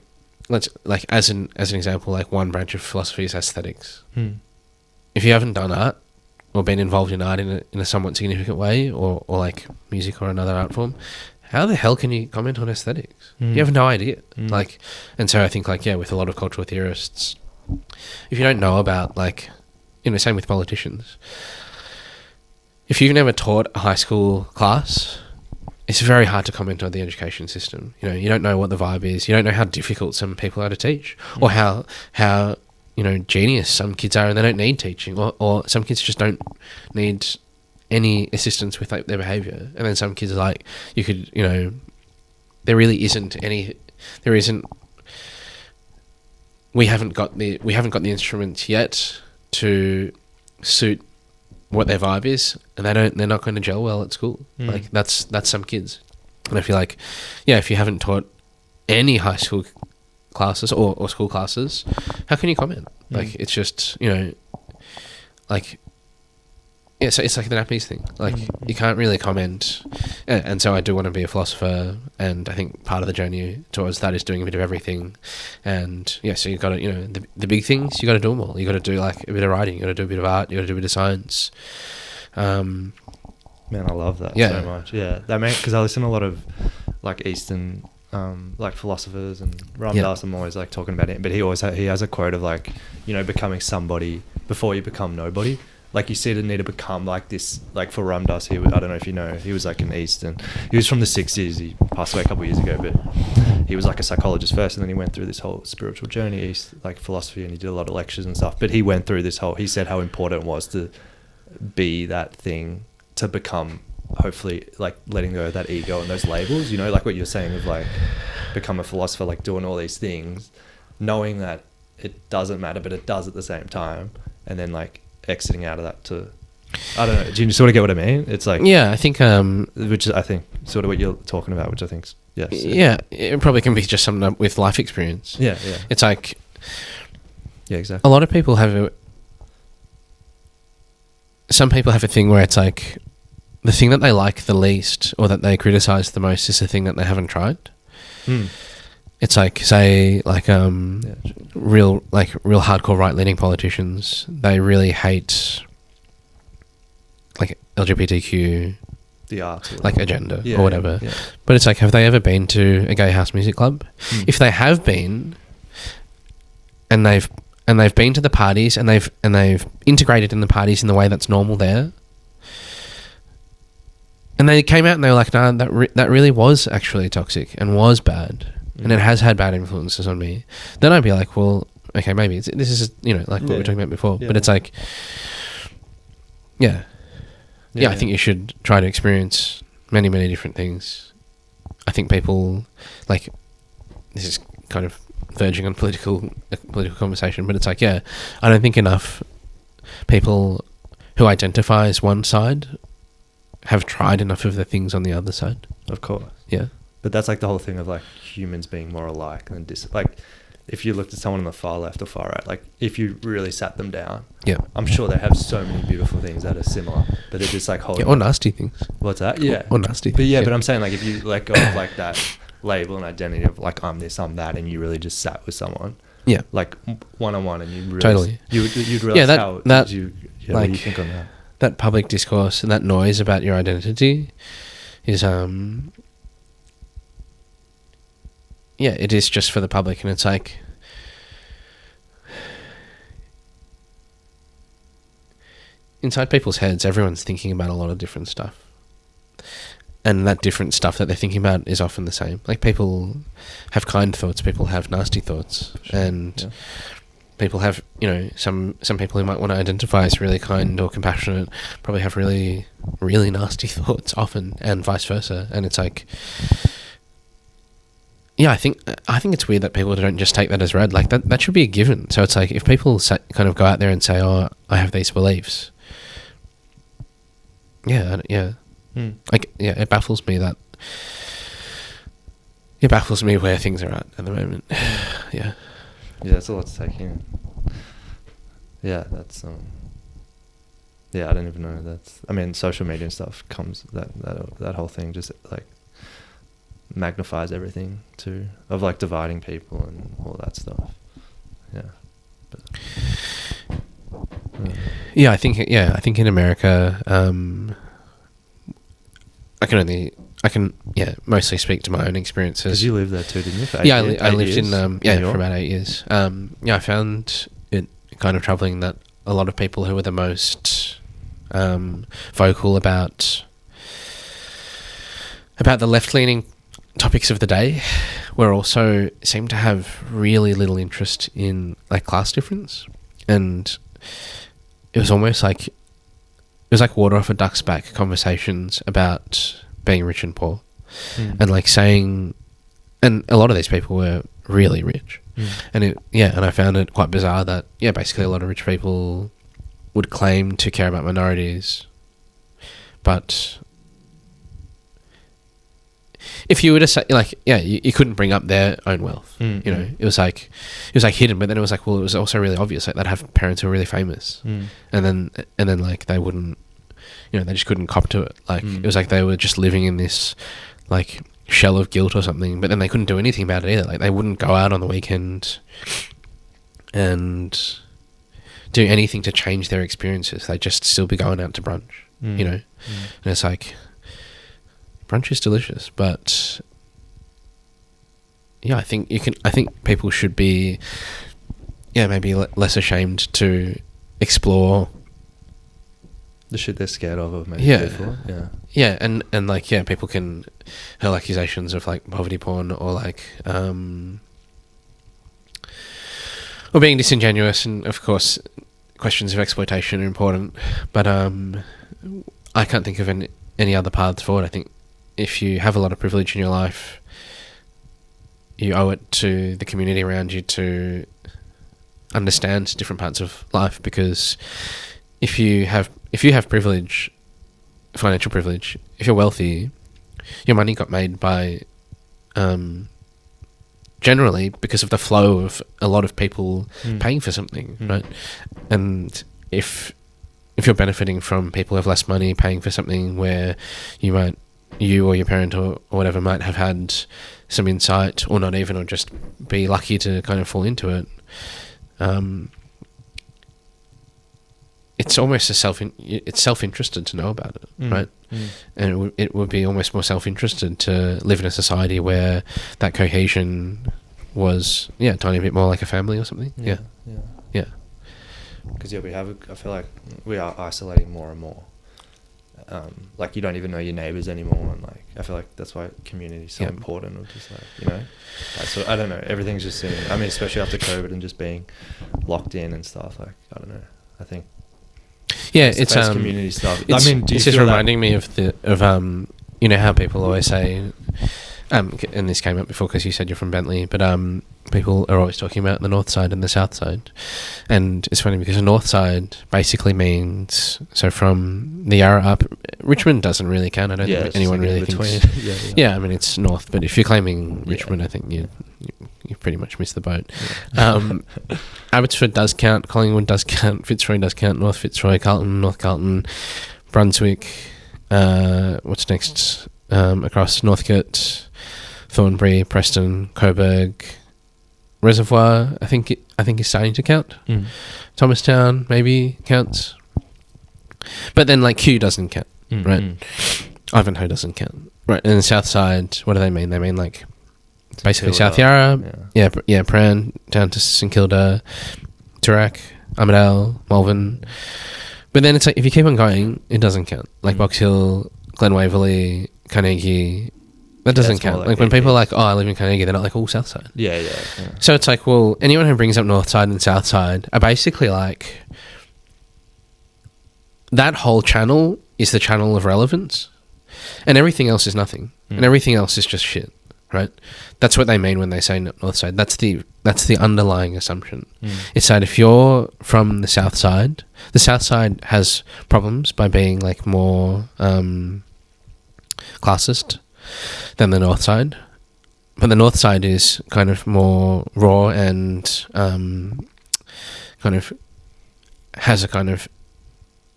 as an example, like one branch of philosophy is aesthetics. If you haven't done art or been involved in art in a somewhat significant way, or like music or another art form, how the hell can you comment on aesthetics? You have no idea. Like, and so I think, like, yeah, with a lot of cultural theorists, if you don't know about, like, you know, same with politicians, if you've never taught a high school class, it's very hard to comment on the education system. You know, you don't know what the vibe is. You don't know how difficult some people are to teach, or how you know, genius some kids are and they don't need teaching, or some kids just don't need any assistance with, like, their behaviour. And then some kids are like, you could, you know, we haven't got the instruments yet to suit what their vibe is, and they're not going to gel well at school. Like, that's some kids. And I feel like, yeah, if you haven't taught any high school classes or school classes, how can you comment? Like, it's just, you know, like, yeah, so it's like the nappies thing. Like, you can't really comment. And so I do want to be a philosopher, and I think part of the journey towards that is doing a bit of everything. And yeah, so you've got to, you know, the big things, you got to do them all. You got to do, like, a bit of writing, you got to do a bit of art, you got to do a bit of science. Man, I love that so much. Yeah, that because I listen to a lot of, like, Eastern like philosophers, and Ram Dass, I'm always like talking about it, but he has a quote of, like, you know, becoming somebody before you become nobody. Like, you see the need to become like this. Like, for Ram Dass, I don't know if you know, he was like an Eastern, he was from the 60s, he passed away a couple of years ago, but he was like a psychologist first, and then he went through this whole spiritual journey, like philosophy, and he did a lot of lectures and stuff, but he went through this whole, he said how important it was to be that thing, to become, hopefully, like, letting go of that ego and those labels, you know, like what you're saying of, like, become a philosopher, like doing all these things, knowing that it doesn't matter, but it does at the same time, and then, like, exiting out of that to, I don't know, do you sort of get what I mean? It's like, yeah, I think which is, I think, sort of what you're talking about, which I think, yes, yeah, it probably can be just something up with life experience. Yeah. It's like, yeah, exactly. A lot of people some people have a thing where it's like, the thing that they like the least, or that they criticize the most, is the thing that they haven't tried. It's like, say, like, real hardcore right-leaning politicians, they really hate, like, LGBTQ, the art, like, agenda or whatever. Yeah. But it's like, have they ever been to a gay house music club? If they have been, and they've been to the parties, and they've integrated in the parties in the way that's normal there, and they came out and they were like, nah, that really was actually toxic and was bad, and it has had bad influences on me, then I'd be like, well, okay, maybe this is, you know, like what we were talking about before. But it's like, I think you should try to experience many, many different things. I think people, like, this is kind of verging on political conversation, but it's like, I don't think enough people who identify as one side have tried enough of the things on the other side. Of course. Yeah. But that's like the whole thing of, like, humans being more alike than like, if you looked at someone on the far left or far right, like, if you really sat them down, I'm sure they have so many beautiful things that are similar, but they're just like holding, or nasty things. What's that? Yeah. Or nasty. But but I'm saying, like, if you let go of, like, that label and identity of, like, I'm this, I'm that, and you really just sat with someone, like, one-on-one, and you really totally, you'd realize how that you, like, what do you think on that? That public discourse and that noise about your identity is it is just for the public, and it's like, inside people's heads, everyone's thinking about a lot of different stuff, and that different stuff that they're thinking about is often the same. Like, people have kind thoughts, people have nasty thoughts, and people have, some people who might want to identify as really kind or compassionate probably have really, really nasty thoughts often, and vice versa. And it's like, yeah, I think it's weird that people don't just take that as read. Like that should be a given. So it's like, if people kind of go out there and say, "Oh, I have these beliefs," it baffles me that. It baffles me where things are at the moment. Yeah. Yeah, that's a lot to take in. Yeah, that's yeah, I don't even know. I mean, social media and stuff comes that whole thing just like magnifies everything too, of like dividing people and all that stuff. Yeah. But, I think in America, I can mostly speak to my own experiences. Because you lived there too, didn't you? For I lived in for about 8 years. I found it kind of troubling that a lot of people who were the most vocal about the left-leaning topics of the day were also seemed to have really little interest in like class difference, and it was almost like water off a duck's back conversations about being rich and poor, and like saying, and a lot of these people were really rich, and I found it quite bizarre that basically a lot of rich people would claim to care about minorities, but if you were to say you couldn't bring up their own wealth, it was like hidden, but then it was like, well, it was also really obvious, like they'd have parents who were really famous, and then like they wouldn't, they just couldn't cop to it. Like it was like they were just living in this like shell of guilt or something, but then they couldn't do anything about it either. Like they wouldn't go out on the weekend and do anything to change their experiences. They'd just still be going out to brunch, and it's like, brunch is delicious, but I think people should be maybe less ashamed to explore the shit they're scared of maybe before. And like people can hurl accusations of like poverty porn or like or being disingenuous, and of course questions of exploitation are important, but I can't think of any other paths forward. I think if you have a lot of privilege in your life, you owe it to the community around you to understand different parts of life, because if you have privilege, financial privilege, if you're wealthy, your money got made by generally because of the flow of a lot of people paying for something, right? And if you're benefiting from people who have less money paying for something where you or your parent or whatever might have had some insight, or not even, or just be lucky to kind of fall into it, it's almost it's self-interested to know about it, right? And it would be almost more self-interested to live in a society where that cohesion was a tiny bit more like a family or something. Yeah. Because I feel like we are isolating more and more. Like you don't even know your neighbors anymore, and like I feel like that's why community is so important. Or just like so I don't know. Everything's just especially after COVID and just being locked in and stuff. Like I don't know. I think. Yeah, it's community stuff. Do you this is reminding me of how people always say, and this came up before because you said you're from Bentley, but people are always talking about the north side and the south side, and it's funny because the north side basically means, so from the Yarra up, Richmond doesn't really count. I don't think anyone really thinks. Yeah, I mean it's north, but if you're claiming Richmond, I think you pretty much missed the boat. Abbotsford does count, Collingwood does count, Fitzroy does count, North Fitzroy, Carlton, North Carlton, Brunswick. What's next? Across Northcote, Thornbury, Preston, Coburg, Reservoir. I think is starting to count. Thomastown maybe counts, but then like Kew doesn't count, right? Ivanhoe doesn't count, right? And the south side, what do they mean? They mean like basically South Yarra, Prahran down to St Kilda, Toorak, Armidale, Malvern. But then it's like if you keep on going, it doesn't count. Like Box Hill, Glen Waverley, Carnegie, That doesn't count. Like when people are like, oh, I live in Carnegie, they're not like, oh, South Side. Yeah. So it's like, well, anyone who brings up North Side and South Side are basically like, that whole channel is the channel of relevance, and everything else is nothing, and everything else is just shit, right? That's what they mean when they say North Side. That's the underlying assumption. It's that if you're from the South Side has problems by being like more classist than the North Side, but the North Side is kind of more raw and kind of has a kind of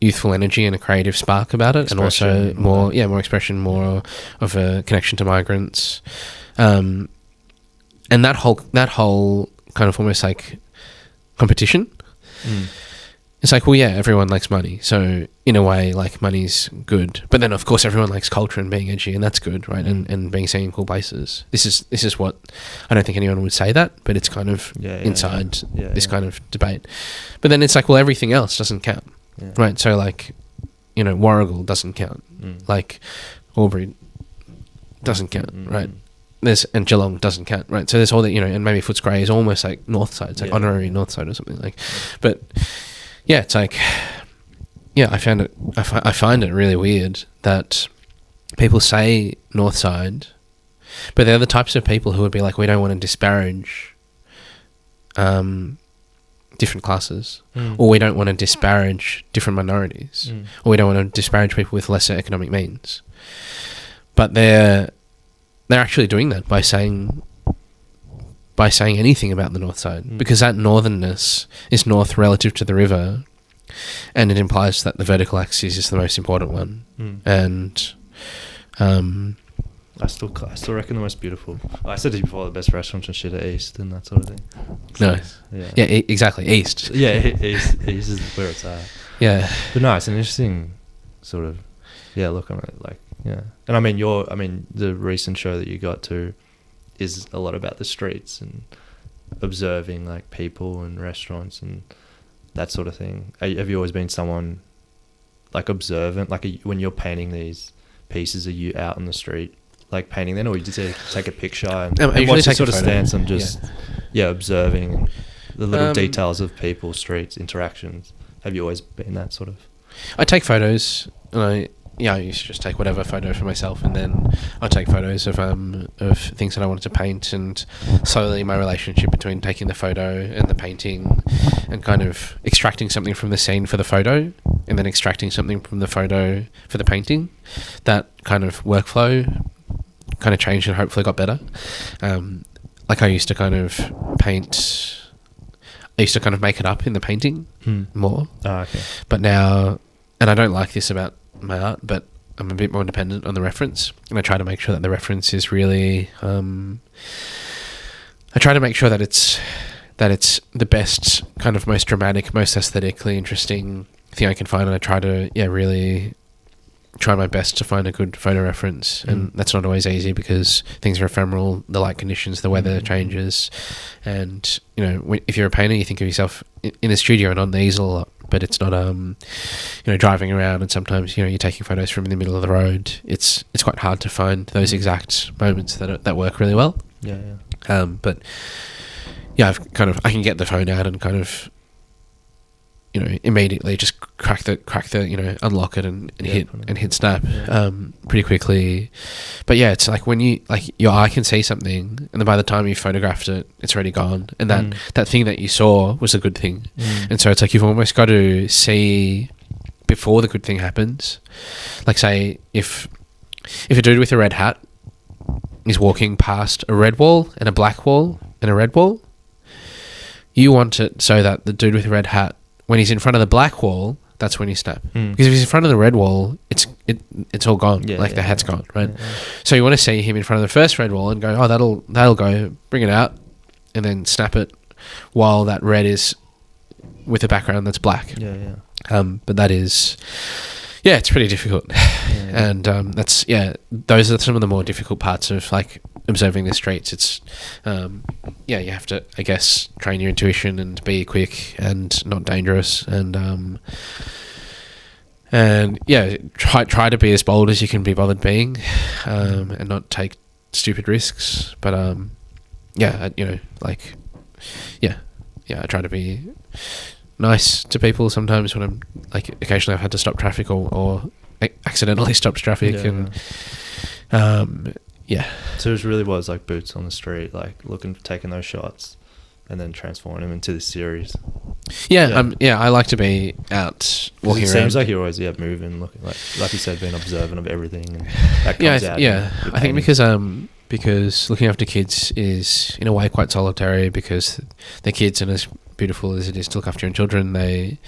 youthful energy and a creative spark about it, and also more expression, more of a connection to migrants, and that whole kind of almost like competition. It's like, well, yeah, everyone likes money, so in a way, like, money's good. But then, of course, everyone likes culture and being edgy, and that's good, right? And being seen in cool places. This is what I don't think anyone would say that, but it's kind of inside this kind of debate. But then it's like, well, everything else doesn't count, right? So, like, you know, Warrigal doesn't count, like Albury doesn't count, right? And Geelong doesn't count, right? So there's all that, you know, and maybe Footscray is almost like North Side, it's like honorary North Side or something like, but. Yeah, it's like, I find it really weird that people say North Side, but they're the types of people who would be like, we don't want to disparage different classes, or we don't want to disparage different minorities, or we don't want to disparage people with lesser economic means. But they're actually doing that by saying anything about the North Side, because that northernness is north relative to the river, and it implies that the vertical axis is the most important one. And I still reckon the most beautiful. I said to you before, the best restaurants and shit are east and that sort of thing. Nice. Yeah, exactly, east. East is where it's at. Yeah, but no, it's an interesting sort of look on it. Like, and I mean the recent show that you got to is a lot about the streets and observing like people and restaurants and that sort of thing. Have you always been someone like observant? Like, when you're painting these pieces, are you out on the street like painting them, or you just take a picture and what's your sort of stance on just observing the little details of people, streets, interactions? Have you always been that sort of? I take photos, and I used to just take whatever photo for myself, and then I'd take photos of things that I wanted to paint, and slowly my relationship between taking the photo and the painting and kind of extracting something from the scene for the photo and then extracting something from the photo for the painting, that kind of workflow kind of changed and hopefully got better. Like, I used to kind of make it up in the painting more. Oh, okay. But now, and I don't like this about my art, but I'm a bit more dependent on the reference, and I try to make sure that the reference is really I try to make sure that it's the best, kind of most dramatic, most aesthetically interesting thing I can find, and I try to really try my best to find a good photo reference, and that's not always easy because things are ephemeral, the light conditions, the weather changes, and you know, if you're a painter, you think of yourself in the studio and on the easel a lot, but it's not driving around, and sometimes you're taking photos from in the middle of the road. It's quite hard to find those exact moments that work really well. But I can get the phone out and kind of immediately just crack the unlock it and hit snap pretty quickly. But it's like when your eye can see something, and then by the time you photographed it, it's already gone, and that thing that you saw was a good thing. And so it's like you've almost got to see before the good thing happens. Like, say if a dude with a red hat is walking past a red wall and a black wall and a red wall, you want it so that the dude with the red hat, when he's in front of the black wall, that's when you snap. Because if he's in front of the red wall, it's all gone. The hat's gone, right? So you want to see him in front of the first red wall and go, oh, that'll go, bring it out, and then snap it while that red is with a background that's black. But that is, it's pretty difficult. And that's, those are some of the more difficult parts of like observing the streets. It's you have to, I guess, train your intuition and be quick and not dangerous, and try to be as bold as you can be bothered being, and not take stupid risks, but yeah, you know, like, yeah, I try to be nice to people sometimes when I'm like, occasionally I've had to stop traffic or accidentally stopped traffic, yeah. So it really was like boots on the street, like taking those shots and then transforming them into this series. Yeah. I like to be out walking around. It seems like you're always moving, looking like you said, being observant of everything, and that comes out. I think because looking after kids is in a way quite solitary, because they're kids, and as beautiful as it is to look after your own children, they,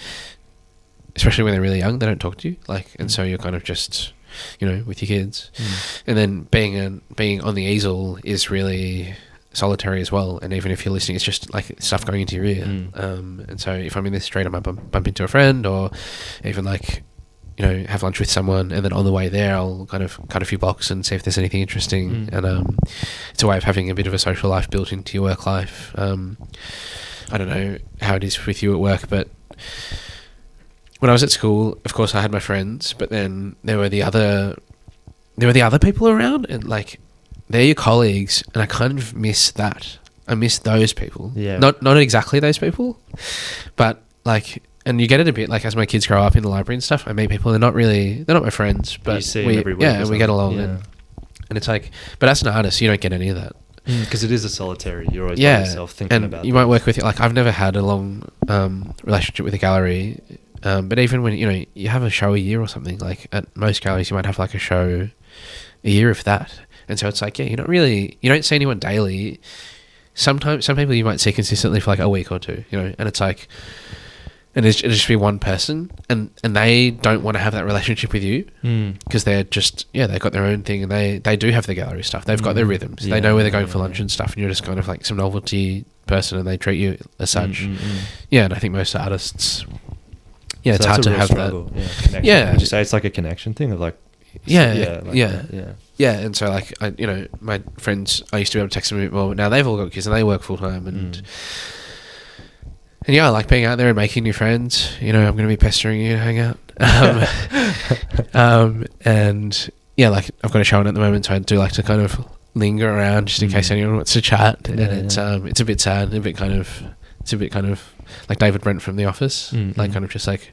especially when they're really young, they don't talk to you, like, and so you're kind of just, you know, with your kids, and then being on the easel is really solitary as well, and even if you're listening, it's just like stuff going into your ear, and so if I'm in the street, I might bump into a friend, or even like, you know, have lunch with someone, and then on the way there I'll kind of cut a few blocks and see if there's anything interesting, and it's a way of having a bit of a social life built into your work life. I don't know how it is with you at work, but when I was at school, of course I had my friends, but then there were the other people around, and like, they're your colleagues, and I kind of miss that. I miss those people. Yeah. Not exactly those people, but like, and you get it a bit, like, as my kids grow up in the library and stuff, I meet people, they're not my friends, but you see them every week, and we get along, and it's like, but as an artist, you don't get any of that. Because it is a solitary, you're always by yourself thinking and about you might work with, like, I've never had a long relationship with a gallery, but even when, you know, you have a show a year or something, like at most galleries you might have like a show a year, if that, and so it's like, yeah, you don't see anyone daily. Sometimes some people you might see consistently for like a week or two, you know, and it's like, and it'll just be one person, and they don't want to have that relationship with you, because they're just, they've got their own thing, and they do have the gallery stuff, they've got their rhythms, they know where they're going for lunch and stuff, and you're just kind of like some novelty person, and they treat you as such. And I think most artists, it's hard to have struggle. That would you say it's like a connection thing of like, and so like, I, you know, my friends, I used to be able to text them a bit more, but now they've all got kids and they work full time, and I like being out there and making new friends. You know, I'm going to be pestering you to hang out. And yeah, like, I've got a show on at the moment, so I do like to kind of linger around just in case anyone wants to chat. And it's a bit sad, a bit kind of like David Brent from The Office, like kind of just like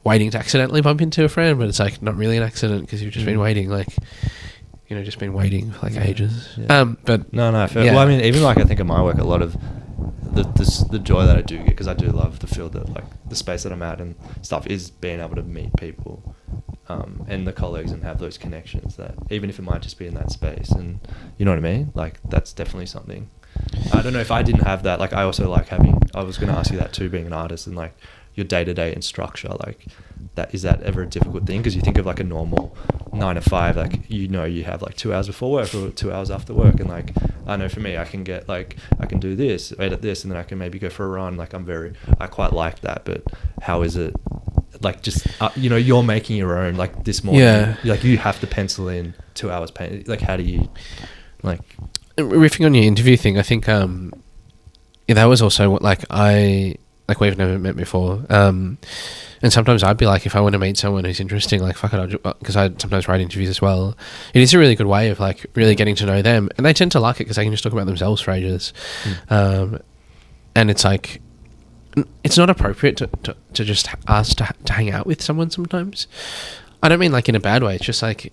waiting to accidentally bump into a friend, but it's like not really an accident because you've just been waiting, like, you know, just been waiting for like ages. But no, fair. Well, I mean, even like I think in my work, a lot of the joy that I do get, because I do love the field that, like, the space that I'm at and stuff, is being able to meet people and the colleagues and have those connections, that even if it might just be in that space, and you know what I mean, like, that's definitely something. I don't know if I didn't have that, like, I also like having, I was going to ask you that too, being an artist, and like your day-to-day and structure, like, that is that ever a difficult thing? Because you think of like a normal 9 to 5, like, you know, you have like 2 hours before work or 2 hours after work, and like, I know for me, I can get like, I can do this, edit this, and then I can maybe go for a run. Like, I quite like that. But how is it, like, just you know, you're making your own, like, this morning, like, you have to pencil in 2 hours paint, like, how do you, like, riffing on your interview thing, I think that was also what, like, we've never met before, and sometimes I'd be like, if I want to meet someone who's interesting, like, fuck it, because I sometimes write interviews as well. It is a really good way of like really getting to know them, and they tend to like it because they can just talk about themselves for ages. And it's like, it's not appropriate to just ask to hang out with someone sometimes. I don't mean like in a bad way. It's just like,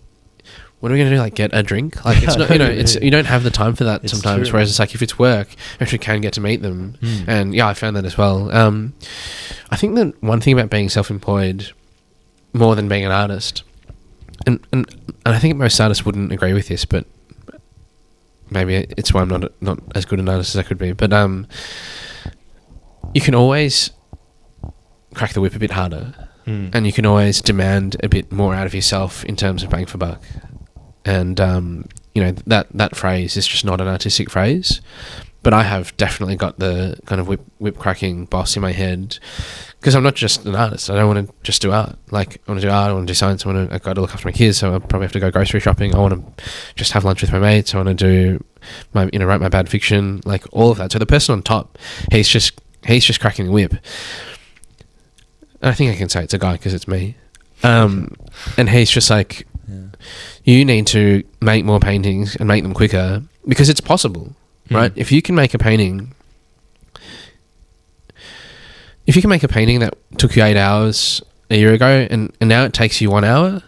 what are we going to do? Like, get a drink? Like, it's not, you know, it's, you don't have the time for that sometimes. True. Whereas it's like, if it's work, you actually can get to meet them. And yeah, I found that as well. I think that one thing about being self-employed, more than being an artist, and I think most artists wouldn't agree with this, but maybe it's why I'm not as good an artist as I could be. But you can always crack the whip a bit harder, and you can always demand a bit more out of yourself in terms of bang for buck. And you know, that phrase is just not an artistic phrase, but I have definitely got the kind of whip cracking boss in my head, because I'm not just an artist. I don't want to just do art. Like, I want to do art, I want to do science, I've got to look after my kids, so I probably have to go grocery shopping, I want to just have lunch with my mates, I want to do my, you know, write my bad fiction, like all of that. So the person on top, he's just cracking the whip. And I think I can say it's a guy because it's me. And he's just like, you need to make more paintings and make them quicker because it's possible, right? If you can make a painting that took you 8 hours a year ago and now it takes you 1 hour,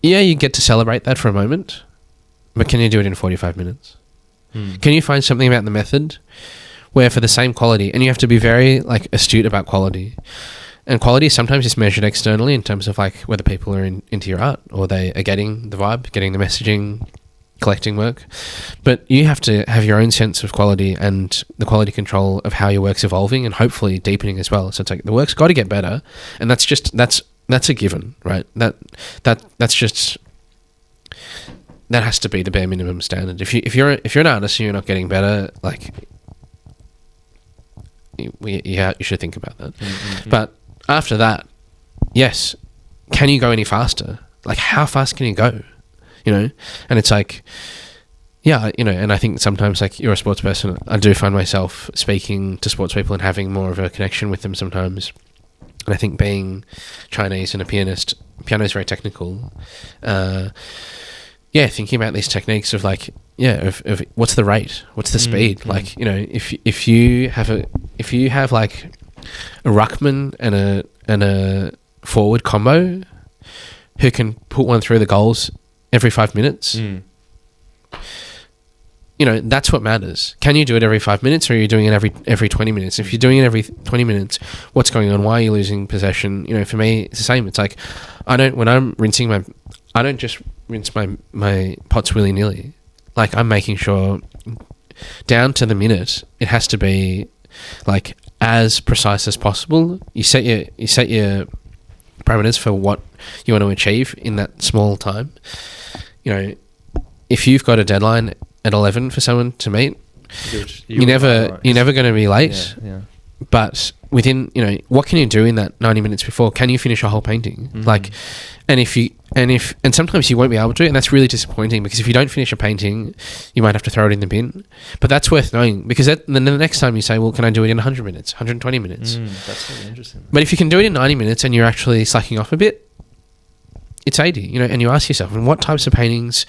yeah, you get to celebrate that for a moment, but can you do it in 45 minutes? Can you find something about the method where for the same quality, and you have to be very like astute about quality, and quality sometimes is measured externally in terms of like whether people are into your art or they are getting the vibe, getting the messaging, collecting work. But you have to have your own sense of quality and the quality control of how your work's evolving and hopefully deepening as well. So it's like the work's got to get better, and that's a given, right? That's just, that has to be the bare minimum standard. If you're an artist and you're not getting better, like you should think about that. But after that, yes, can you go any faster? Like how fast can you go? You know, and it's like, yeah, you know, and I think sometimes like you're a sports person, I do find myself speaking to sports people and having more of a connection with them sometimes. And I think being Chinese and a pianist, piano is very technical. Thinking about these techniques of like, of what's the rate, what's the speed? Like, you know, if you have like a ruckman and a forward combo who can put one through the goals every 5 minutes, you know, that's what matters. Can you do it every 5 minutes, or are you doing it every 20 minutes? If you're doing it every 20 minutes, what's going on? Why are you losing possession? You know, for me, it's the same. It's like, I don't just rinse my pots willy-nilly. Like, I'm making sure down to the minute, it has to be like as precise as possible. You set your parameters for what you want to achieve in that small time. You know, if you've got a deadline at 11 for someone to meet, you're never going to be late. Yeah. But within, you know, what can you do in that 90 minutes before? Can you finish a whole painting? Like, and sometimes you won't be able to, and that's really disappointing, because if you don't finish a painting, you might have to throw it in the bin. But that's worth knowing, because then the next time you say, well, can I do it in 100 minutes, 120 minutes? That's really interesting. But if you can do it in 90 minutes and you're actually slacking off a bit, it's 80, you know, and you ask yourself, and what types of paintings,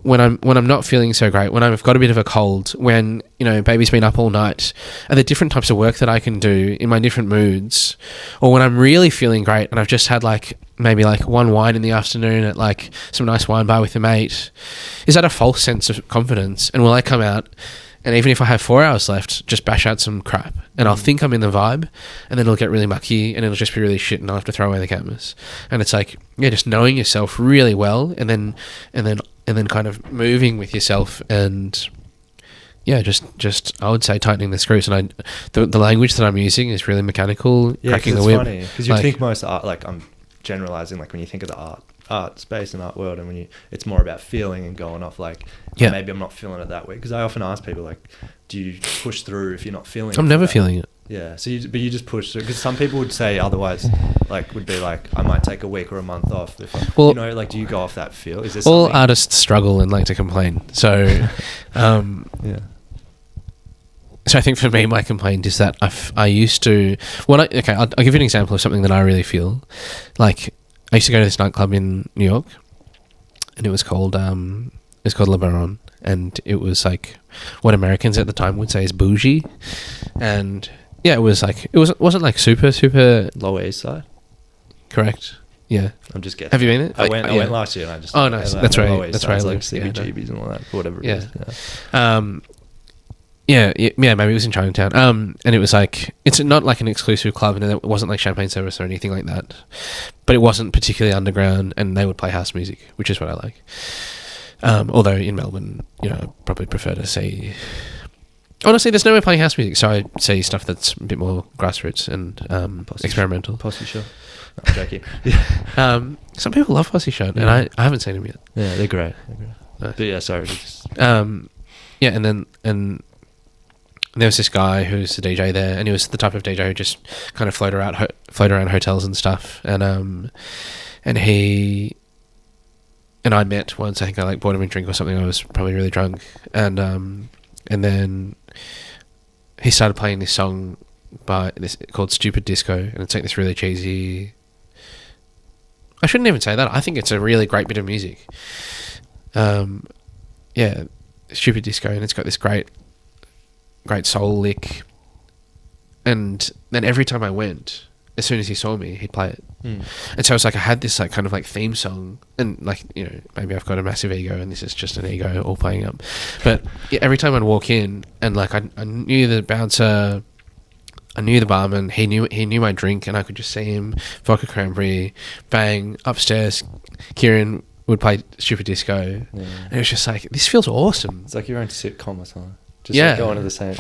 when I'm not feeling so great, when I've got a bit of a cold, when, you know, baby's been up all night, are there different types of work that I can do in my different moods? Or when I'm really feeling great and I've just had like maybe like one wine in the afternoon at like some nice wine bar with a mate, is that a false sense of confidence? And will I come out and even if I have 4 hours left, just bash out some crap, and I'll think I'm in the vibe, and then it'll get really mucky and it'll just be really shit and I'll have to throw away the canvas? And it's like, yeah, just knowing yourself really well, and then kind of moving with yourself, and yeah, just I would say tightening the screws. And the language that I'm using is really mechanical, cracking the whip. It's funny because you think most art, like, I'm generalizing, like when you think of the art space and art world, and it's more about feeling and going off like, maybe I'm not feeling it that way. Because I often ask people, like, do you push through if you're not feeling it? I'm never feeling it. Yeah, so you just push through, because some people would say otherwise, like, would be like, I might take a week or a month off. You know, like, do you go off that feel? Is there all something? Artists struggle and like to complain. So, yeah. So I think for me, my complaint is that I used to. I'll give you an example of something that I really feel. Like, I used to go to this nightclub in New York, and it was called Le Baron, and it was like what Americans at the time would say is bougie, and yeah, it wasn't like super Lower East Side. Correct. Yeah, I'm just guessing. Have you been there? I went last year, and I just. Oh, nice. That's right. That's right. Like CBGBs and all that, whatever it is. Yeah. Yeah, maybe it was in Chinatown. And it was like, it's not like an exclusive club, and it wasn't like champagne service or anything like that. But it wasn't particularly underground, and they would play house music, which is what I like. Although in Melbourne, you know, I probably prefer to see. Honestly, there's no way playing house music, so I see stuff that's a bit more grassroots and experimental. Posse Show. No, I'm joking. Some people love Posse Show, and I haven't seen them yet. Yeah, they're great. Nice. But yeah, sorry. And there was this guy who's the DJ there, and he was the type of DJ who just kind of float around hotels and stuff. And he and I met once. I think I like bought him a drink or something. I was probably really drunk, and then he started playing this song called Stupid Disco, and it's like this really cheesy. I shouldn't even say that. I think it's a really great bit of music. yeah, Stupid Disco, and it's got this great soul lick. And then every time I went, as soon as he saw me, he'd play it. And so it's like I had this like kind of like theme song, and like, you know, maybe I've got a massive ego and this is just an ego all playing up, but yeah, every time I'd walk in, and like I knew the bouncer, I knew the barman, he knew my drink, and I could just see him, vodka cranberry, bang, upstairs, Kieran would play Stupid Disco, and it was just like, this feels awesome. It's like your own sitcom or something. Just like going to the same,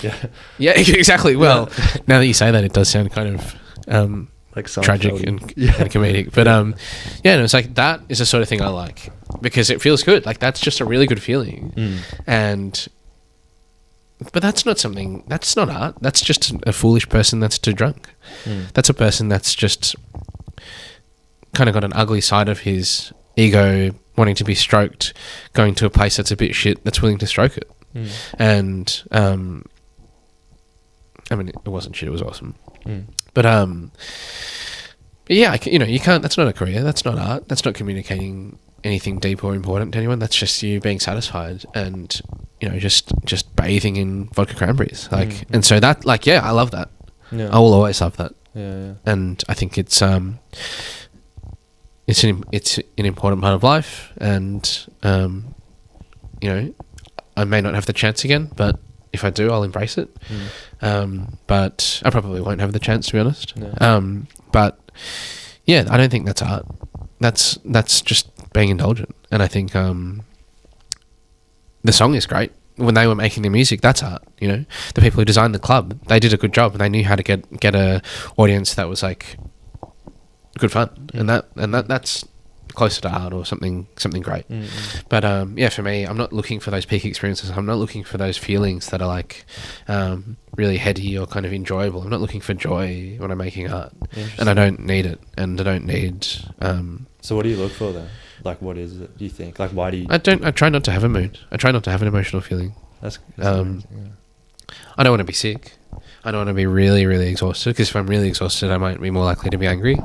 yeah, exactly. Well, now that you say that, it does sound kind of like tragic and comedic, but yeah, and it's like, that is the sort of thing I like, because it feels good. Like, that's just a really good feeling, but that's not something. That's not art. That's just a foolish person that's too drunk. That's a person that's just kind of got an ugly side of his ego, wanting to be stroked, going to a place that's a bit shit, that's willing to stroke it. And I mean, it wasn't shit, it was awesome. But yeah, you know, you can't, that's not a career, that's not art, that's not communicating anything deep or important to anyone. That's just you being satisfied and, you know, just bathing in vodka cranberries, like, and so that, like, yeah, I love that. I will always love that. And I think it's an important part of life, and you know, I may not have the chance again, but if I do, I'll embrace it. But I probably won't have the chance, to be honest. But yeah, I don't think that's art. That's just being indulgent. And I think the song is great. When they were making the music, that's art. You know, the people who designed the club, they did a good job, and they knew how to get a audience that was like good fun, and that's closer to art, or something great. But yeah, for me, I'm not looking for those peak experiences. I'm not looking for those feelings that are like really heady or kind of enjoyable. I'm not looking for joy when I'm making art, and I don't need it, and I don't need so what do you look for then? Like, what is it, do you think? Like, why do you... I try not to have a mood. I try not to have an emotional feeling. That's amazing, I don't want to be sick. I don't want to be really, really exhausted, because if I'm really exhausted, I might be more likely to be angry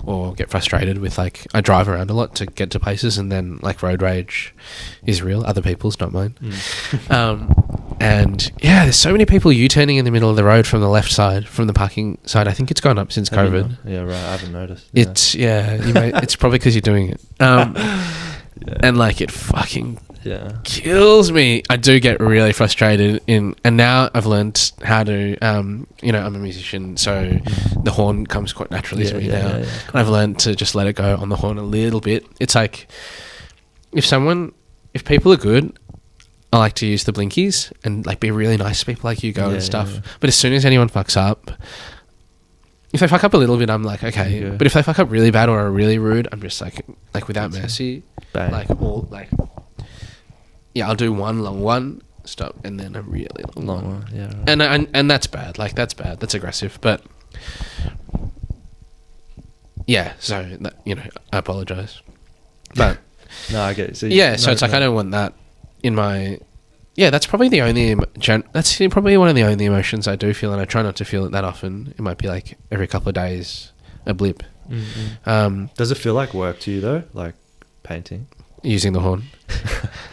or get frustrated with, like, I drive around a lot to get to places, and then, like, road rage is real. Other people's, not mine. And yeah, there's so many people U-turning in the middle of the road from the left side, from the parking side. I think it's gone up since COVID. Yeah, right. I haven't noticed. It's, it's probably because you're doing it. And like, it fucking kills me. I do get really frustrated and now I've learned how to, you know, I'm a musician, so the horn comes quite naturally to me now. And I've learned to just let it go on the horn a little bit. It's like, if people are good, I like to use the blinkies and like be really nice to people like you go and stuff. But as soon as anyone fucks up, if they fuck up a little bit, I'm like, okay. But if they fuck up really bad or are really rude, I'm just like without mercy. Bang. I'll do one long one, stop, and then a really long one. Yeah, right. And that's bad. Like, that's bad. That's aggressive. But yeah, so that, you know, I apologize. But no, I get it. So so it's like, I don't want that in my... Yeah, that's probably the only... that's probably one of the only emotions I do feel, and I try not to feel it that often. It might be like every couple of days, a blip. Does it feel like work to you though? Like painting? Using the horn?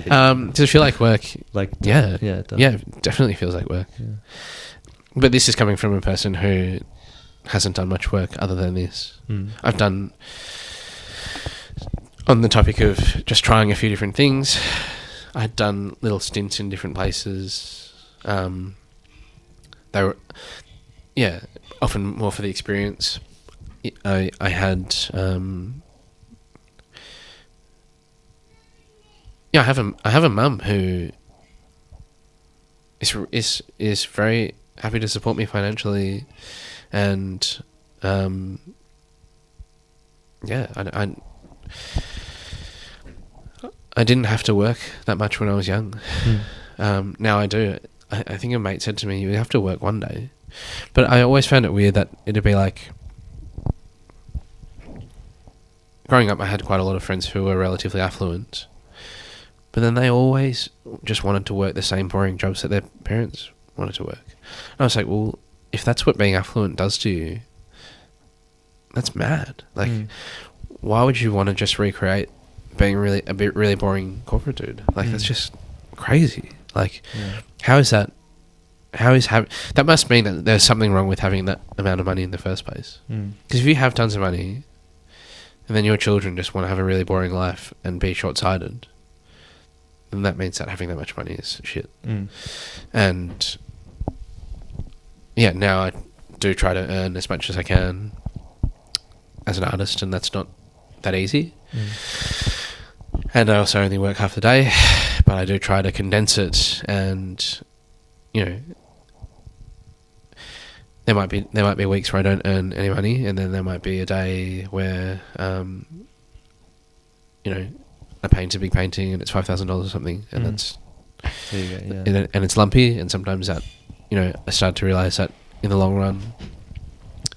Does it feel like work? Like, yeah. Yeah, it does. Yeah, it definitely feels like work. Yeah. But this is coming from a person who hasn't done much work other than this. I've done... On the topic of just trying a few different things... I had done little stints in different places. They were, often more for the experience. I had, I have a mum who is very happy to support me financially, and I didn't have to work that much when I was young. Now I do. I think a mate said to me, you have to work one day. But I always found it weird that it'd be like... Growing up, I had quite a lot of friends who were relatively affluent. But then they always just wanted to work the same boring jobs that their parents wanted to work. And I was like, well, if that's what being affluent does to you, that's mad. Like, why would you want to just recreate being really boring corporate dude. Like that's just crazy. Like, how is that? That must mean that there's something wrong with having that amount of money in the first place. Because if you have tons of money, and then your children just want to have a really boring life and be short-sighted, then that means that having that much money is shit. And yeah, now I do try to earn as much as I can as an artist, and that's not that easy. And I also only work half the day, but I do try to condense it, and you know, there might be weeks where I don't earn any money, and then there might be a day where you know, I paint a big painting and it's $5,000 or something, and that's there you go, and it's lumpy, and sometimes that, you know, I start to realize that in the long run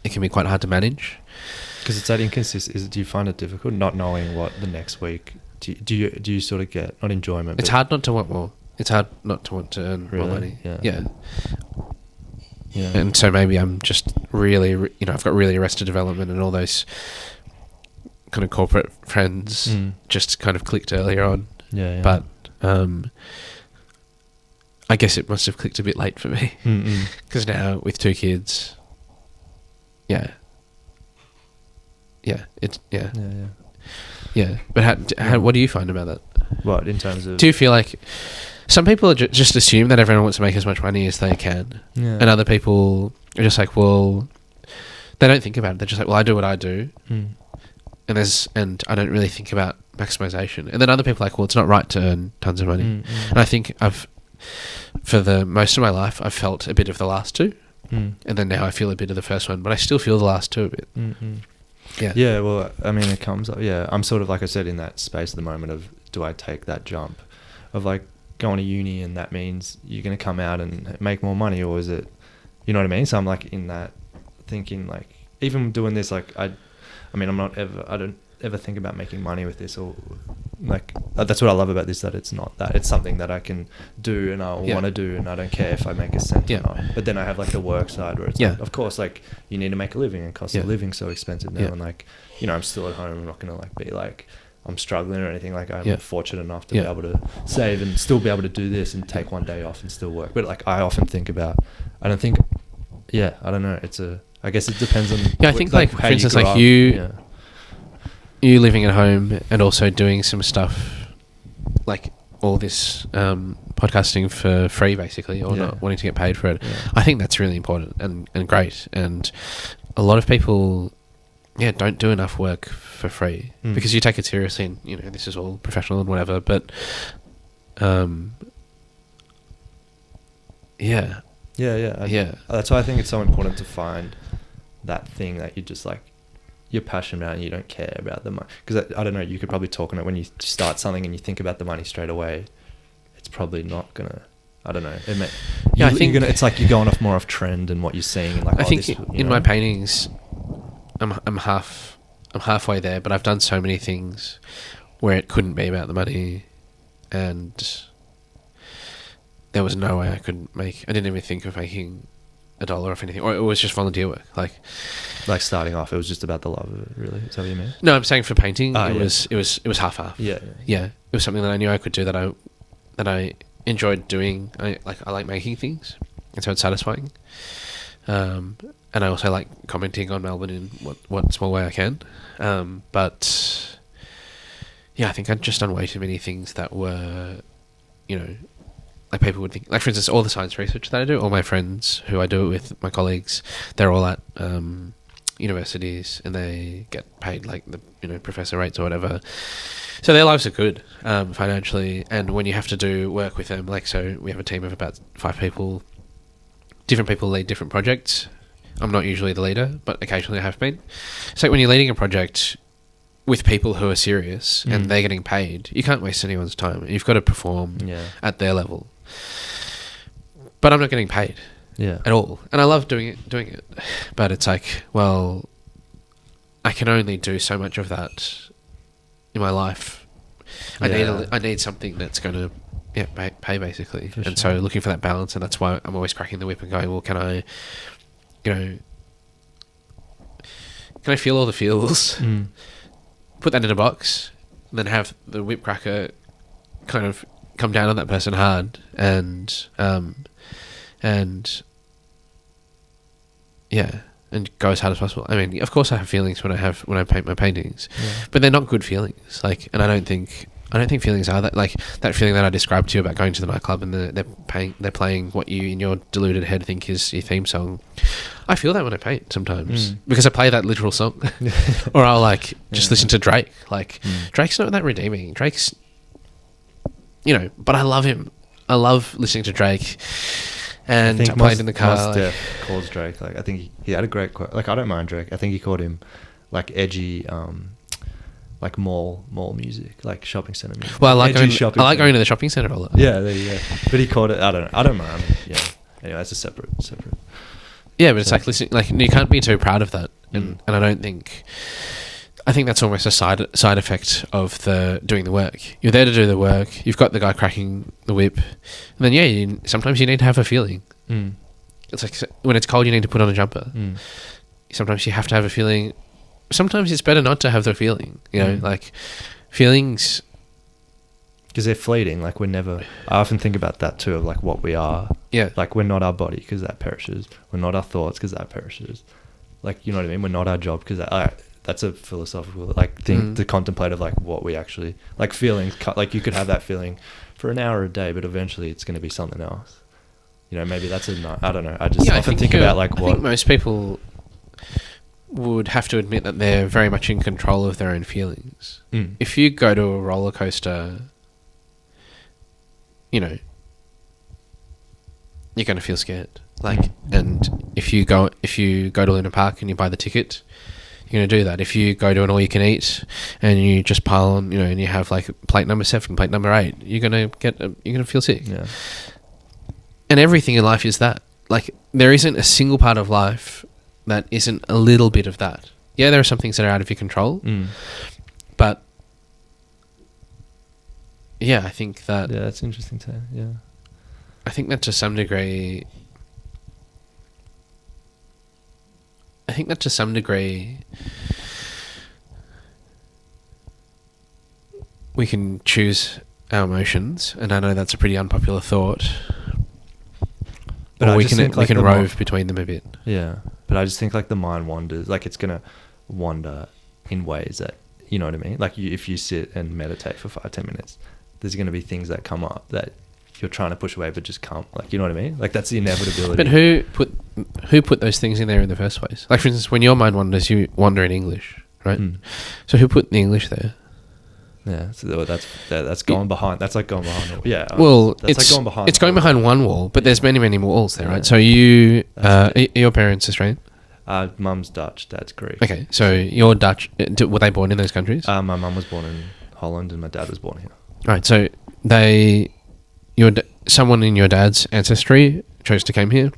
it can be quite hard to manage. Because it's that inconsistent. Do you find it difficult not knowing what the next week? Do you sort of get not enjoyment? It's hard not to want more. It's hard not to want to earn more money. Yeah. And so maybe I'm just really, you know, I've got really arrested development, and all those kind of corporate friends just kind of clicked earlier on. But I guess it must have clicked a bit late for me, because now with 2 kids, But how what do you find about that? What, in terms of? Do you feel like some people just assume that everyone wants to make as much money as they can, and other people are just like, well, they don't think about it. They're just like, well, I do what I do, and I don't really think about maximization. And then other people are like, well, it's not right to earn tons of money. And I think for the most of my life, I've felt a bit of the last two, and then now I feel a bit of the first one, but I still feel the last two a bit. Yeah, well, I mean, it comes up. Yeah, I'm sort of, like I said, in that space at the moment of, do I take that jump of like going to uni, and that means you're going to come out and make more money, or is it, you know what I mean? So I'm like in that thinking, like, even doing this, like I don't ever think about making money with this, or like that's what I love about this, that it's not that, it's something that I can do and I want to do, and I don't care if I make a cent or not. But then I have like the work side where it's like, of course, like you need to make a living, and cost of living so expensive now, and like, you know, I'm still at home. I'm not gonna like be like I'm struggling or anything. Like I'm fortunate enough to be able to save and still be able to do this and take one day off and still work. But like I often think about, I don't know. I guess it depends on. Yeah, I think like for instance, like you living at home and also doing some stuff like all this podcasting for free, basically, or not wanting to get paid for it. I think that's really important and great. And a lot of people, don't do enough work for free because you take it seriously, and you know this is all professional and whatever. But that's why I think it's so important to find that thing that you just like, you're passionate about and you don't care about the money. Because I don't know, you could probably talk on it when you start something and you think about the money straight away. It's probably not gonna. I don't know. I think it's like you're going more off trend and what you're seeing. And like, I think in my paintings, I'm halfway there, but I've done so many things where it couldn't be about the money, and there was no way I could make. I didn't even think of making $1 off anything, or it was just volunteer work. Like starting off, it was just about the love of it. Really, is that what you mean? No, I'm saying for painting, it was half. Yeah. It was something that I knew I could do, that I enjoyed doing. I like making things, and so it's satisfying. And I also like commenting on Melbourne in what small way I can. But I think I'd just done way too many things that were, you know, like people would think. Like for instance, all the science research that I do, all my friends who I do it with, my colleagues, they're all at universities, and they get paid like the professor rates or whatever. So their lives are good financially, and when you have to do work with them, like, so we have a team of about 5 people. Different people lead different projects. I'm not usually the leader, but occasionally I have been. So when you're leading a project with people who are serious and they're getting paid, you can't waste anyone's time. You've got to perform at their level. But I'm not getting paid at all, and I love doing it. But it's like, well, I can only do so much of that in my life. I need something that's going to pay basically. For and sure. So looking for that balance, and that's why I'm always cracking the whip and going, well, can I feel all the feels, put that in a box, than have the whip cracker kind of come down on that person hard and go as hard as possible. I mean, of course I have feelings when I paint my paintings, but they're not good feelings. Like, and I don't think feelings are that, like that feeling that I described to you about going to the nightclub and they're playing what you in your deluded head think is your theme song. I feel that when I paint sometimes because I play that literal song, or I'll like just listen to Drake. Like Drake's not that redeeming. Drake's, but I love him. I love listening to Drake. And I played in the car. Mos Def calls Drake, like, I think he had a great quote. Like, I don't mind Drake. I think he called him like edgy, like mall music, like shopping center music. Well, I like going to the shopping center a lot. Yeah, there you go. But he called it. I don't mind. Yeah. Anyway, it's a separate. Yeah, but it's like listening. Like, you can't be too proud of that, and I don't think. I think that's almost a side effect of the doing the work. You're there to do the work. You've got the guy cracking the whip, and then sometimes you need to have a feeling. It's like when it's cold, you need to put on a jumper. Sometimes you have to have a feeling. Sometimes it's better not to have the feeling. Like feelings, because they're fleeting. Like, we're never. I often think about that too, of like what we are. Yeah. Like, we're not our body because that perishes. We're not our thoughts because that perishes. Like, you know what I mean? We're not our job because that. That's a philosophical like thing to contemplate, of like what we actually like. Feelings, like you could have that feeling for an hour a day, but eventually it's going to be something else. Maybe that's I don't know. I just often think about like what. I think most people would have to admit that they're very much in control of their own feelings. If you go to a roller coaster, you're going to feel scared. Like, and if you go to Luna Park and you buy the ticket, you're going to do that. If you go to an all-you-can-eat and you just pile on, and you have like plate number 7, plate number 8, you're going to feel sick. Yeah. And everything in life is that. Like, there isn't a single part of life that isn't a little bit of that. Yeah, there are some things that are out of your control, but yeah, I think that. Yeah, that's interesting too. Yeah. I think that to some degree. We can choose our emotions, and I know that's a pretty unpopular thought. But we can rove between them a bit. Yeah, but I just think like the mind wanders, like it's gonna wander in ways that, you know what I mean. Like if you sit and meditate for 5-10 minutes, there's gonna be things that come up that you're trying to push away but just can't. Like, you know what I mean? Like, that's the inevitability. But who put those things in there in the first place? Like, for instance, when your mind wanders, you wander in English, right? So who put the English there? Yeah, so that's going behind. That's like going behind. Yeah. Well, that's like going behind. It's going behind one wall, but there's many walls there, right? So you, your parents Australian? Mum's Dutch, dad's Greek. Okay, so you're Dutch. Were they born in those countries? My mum was born in Holland and my dad was born here. Right, so someone in your dad's ancestry chose to came here.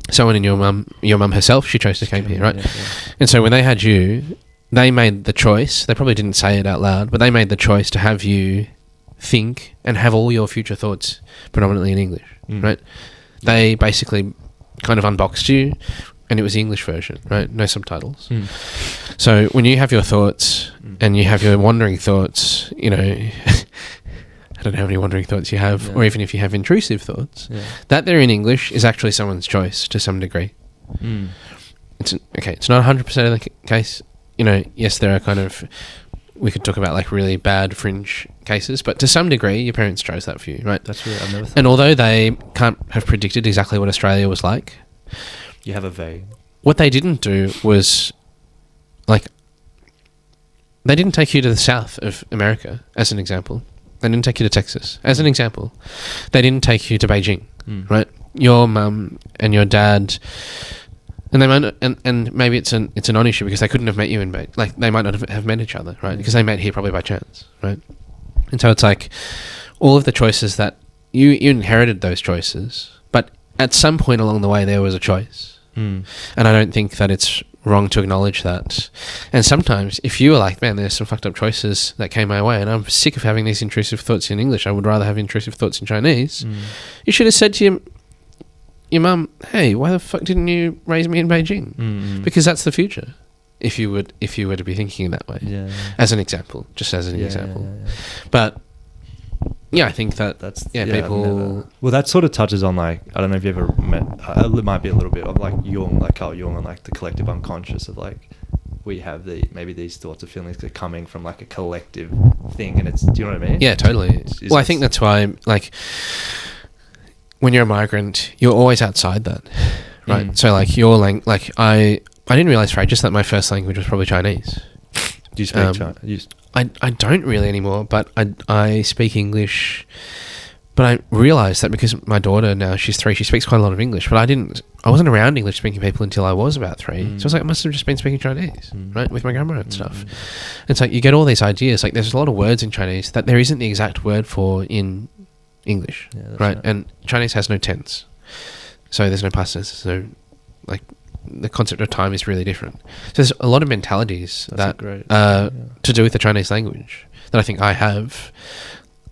Someone in your mum herself, she chose to came here, right? Yeah. And so when they had you, they made the choice. They probably didn't say it out loud, but they made the choice to have you think and have all your future thoughts predominantly in English, right? They basically kind of unboxed you, and it was the English version, right? No subtitles. So when you have your thoughts and you have your wandering thoughts, I don't know how many wandering thoughts you have, or even if you have intrusive thoughts, that they're in English is actually someone's choice to some degree. It's not 100% of the case. Yes, there are kind of, we could talk about like really bad fringe cases, but to some degree, your parents chose that for you, right? That's weird. I've never thought. And although they can't have predicted exactly what Australia was like, you have a vague. What they didn't do was, like, they didn't take you to the south of America, as an example. They didn't take you to Texas, as an example. They didn't take you to Beijing, right? Your mum and your dad, and they might, and maybe it's a non-issue because they couldn't have met you in Beijing. Like, they might not have met each other, right? Because they met here probably by chance, right? And so it's like all of the choices that you inherited those choices, but at some point along the way there was a choice. And I don't think that it's wrong to acknowledge that. And sometimes if you were like, man, there's some fucked up choices that came my way and I'm sick of having these intrusive thoughts in English, I would rather have intrusive thoughts in Chinese, you should have said to your mum, hey, why the fuck didn't you raise me in Beijing? Because that's the future. if you were to be thinking that way. Yeah. As an example, just as an example. Yeah. But yeah, I think that's people. Well, that sort of touches on like, I don't know if you ever met. It might be a little bit of like Jung, like Carl Jung, on like the collective unconscious of like, we have maybe these thoughts or feelings that are coming from like a collective thing, and do you know what I mean? Yeah, totally. Well, I think that's why, like, when you're a migrant, you're always outside that, right? So like I didn't realize for ages that my first language was probably Chinese. Do you speak Chinese? I don't really anymore, but I speak English. But I realised that because my daughter now, she's 3, she speaks quite a lot of English, but I wasn't around English speaking people until I was about 3. So I was like, I must have just been speaking Chinese, right, with my grandma and stuff. And so you get all these ideas, like there's a lot of words in Chinese that there isn't the exact word for in English, right? And Chinese has no tense. So there's no past tense. So like the concept of time is really different. So there's a lot of mentalities to do with the Chinese language that I think I have.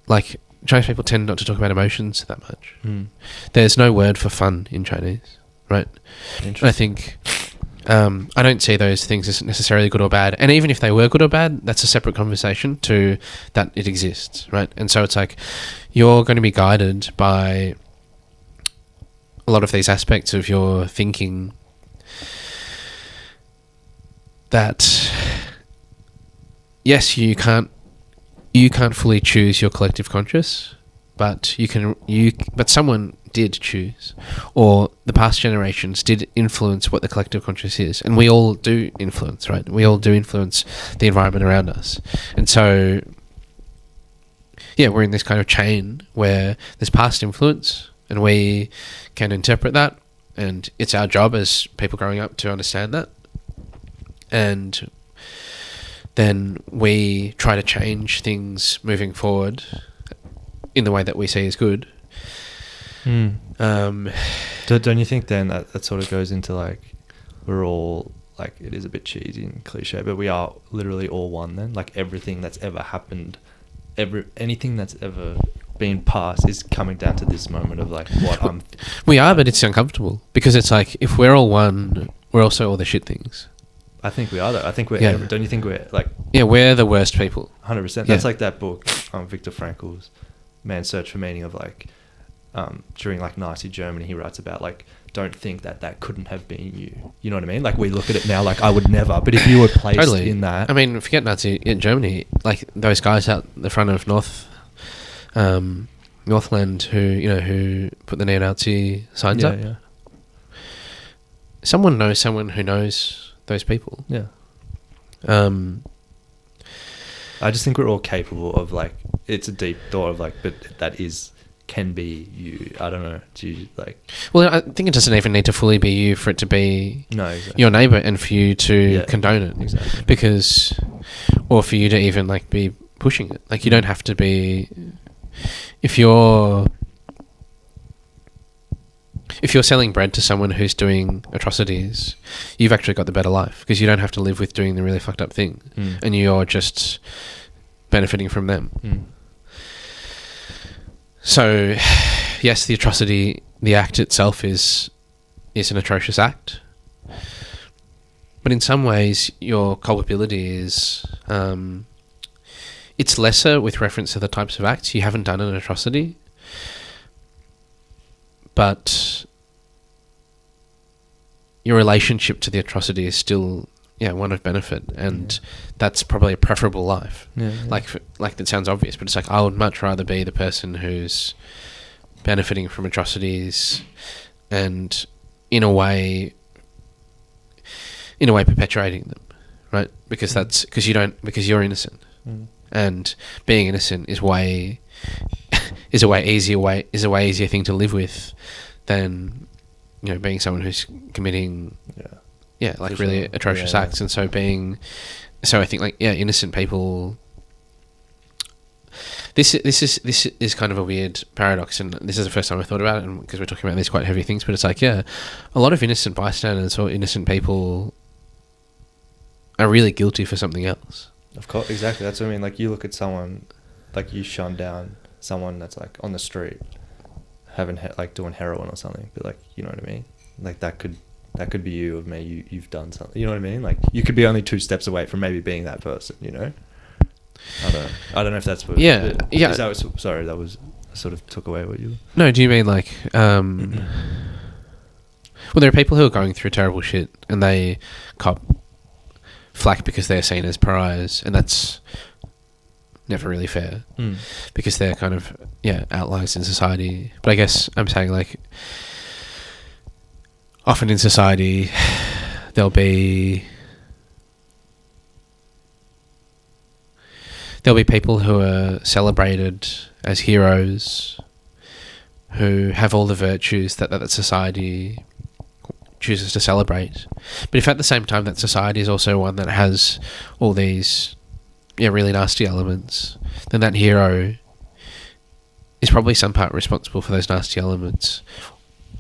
Like, Chinese people tend not to talk about emotions that much. There's no word for fun in Chinese, right? I think I don't see those things as necessarily good or bad. And even if they were good or bad, that's a separate conversation to that it exists, right? And so it's like you're going to be guided by a lot of these aspects of your thinking that, yes, you can't fully choose your collective conscious, but but someone did choose, or the past generations did influence what the collective conscious is, and we all do influence, right? We all do influence the environment around us, and so yeah, we're in this kind of chain where there's past influence, and we can interpret that, and it's our job as people growing up to understand that, and then we try to change things moving forward in the way that we see is good. Don't you think then that sort of goes into like, we're all like, it is a bit cheesy and cliche, but we are literally all one then? Like everything that's ever happened, anything that's ever been past is coming down to this moment of like we are, but it's uncomfortable because it's like, if we're all one, we're also all the shit things. I think we are though. I think we're. Don't you think we're like? Yeah, we're the worst people. 100%. That's like that book, Viktor Frankl's Man's Search for Meaning, of like, during like Nazi Germany, he writes about like, don't think that couldn't have been you. You know what I mean? Like we look at it now, like I would never. But if you were placed in that, I mean, forget Nazi in Germany. Like those guys out the front of Northland who put the neo-Nazi signs up. Yeah. Someone knows someone who knows those people. Yeah. I just think we're all capable of like, it's a deep thought of like, but can be you. I don't know. Do you like? Well, I think it doesn't even need to fully be you for it to be exactly. your neighbour and for you to condone it. Exactly. Because, or for you to even like be pushing it. Like you don't have to be. If you're selling bread to someone who's doing atrocities, you've actually got the better life because you don't have to live with doing the really fucked up thing, and you're just benefiting from them. So, yes, the atrocity, the act itself is an atrocious act, but in some ways, your culpability is it's lesser with reference to the types of acts. You haven't done an atrocity, but your relationship to the atrocity is still one of benefit, and that's probably a preferable life. Like that sounds obvious, but it's like I would much rather be the person who's benefiting from atrocities and in a way perpetuating them, right? Because you're innocent, and being innocent is a way easier thing to live with than being someone who's committing really atrocious acts. And so I think like innocent people, this is kind of a weird paradox, and this is the first time I thought about it, and because we're talking about these quite heavy things, but it's like a lot of innocent bystanders or innocent people are really guilty for something else. Of course, exactly. That's what I mean. Like you look at someone, like you shun down someone that's like on the street having like doing heroin or something, but like, you know what I mean? Like that could that could be you, or maybe you've done something. You know what I mean? Like you could be only 2 steps away from maybe being that person. You know. I don't know if that's what. Yeah. Is that what, sorry, that was I sort of took away what you. No, do you mean like? Well, there are people who are going through terrible shit and they cop flack because they're seen as pariahs, and that's never really fair because they're kind of outliers in society. But I guess I'm saying like often in society there'll be people who are celebrated as heroes, who have all the virtues that society chooses to celebrate. But if at the same time that society is also one that has all these really nasty elements, then that hero is probably some part responsible for those nasty elements,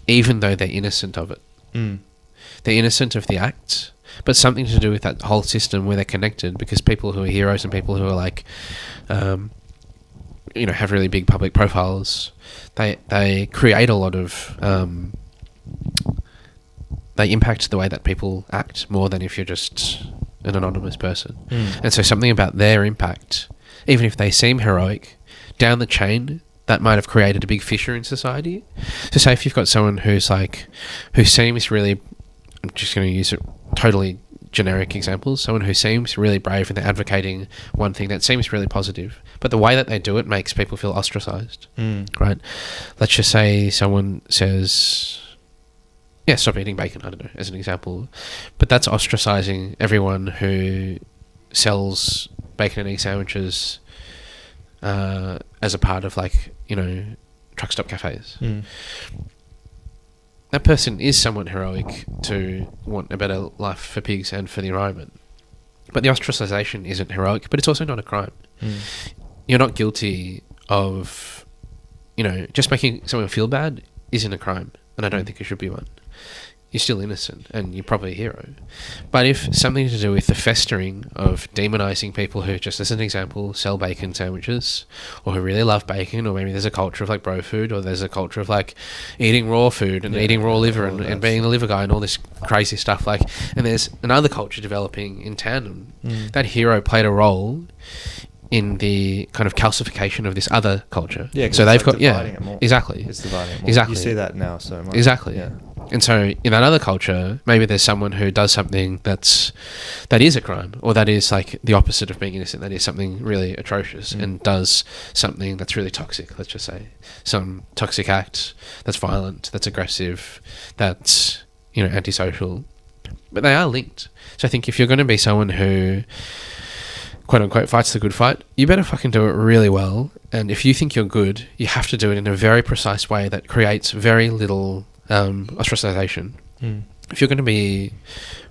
even though they're innocent of it. They're innocent of the acts, but something to do with that whole system where they're connected, because people who are heroes and people who are like have really big public profiles, they create a lot of they impact the way that people act more than if you're just an anonymous person. And so something about their impact, even if they seem heroic, down the chain, that might have created a big fissure in society. So say if you've got someone who seems really, I'm just going to use a totally generic examples, someone who seems really brave and they're advocating one thing that seems really positive, but the way that they do it makes people feel ostracized, right? Let's just say someone says, stop eating bacon, I don't know, as an example. But that's ostracizing everyone who sells bacon and egg sandwiches as a part of truck stop cafes. That person is somewhat heroic to want a better life for pigs and for the environment. But the ostracization isn't heroic, but it's also not a crime. You're not guilty of, just making someone feel bad isn't a crime, and I don't think it should be one. You're still innocent and you're probably a hero. But if something to do with the festering of demonizing people who, just as an example, sell bacon sandwiches, or who really love bacon, or maybe there's a culture of like bro food, or there's a culture of like eating raw food and eating raw liver and being the liver guy and all this crazy stuff, and there's another culture developing in tandem, that hero played a role in the kind of calcification of this other culture. So they've got it more. Exactly. It's dividing it more. Exactly. You see that now so much. Exactly. Yeah. And so in that other culture, maybe there's someone who does something that is a crime, or that is like the opposite of being innocent, that is something really atrocious, and does something that's really toxic, let's just say. Some toxic act that's violent, that's aggressive, that's, antisocial. But they are linked. So I think if you're going to be someone who, quote unquote, fights the good fight, you better fucking do it really well. And if you think you're good, you have to do it in a very precise way that creates very little ostracization. If you're going to be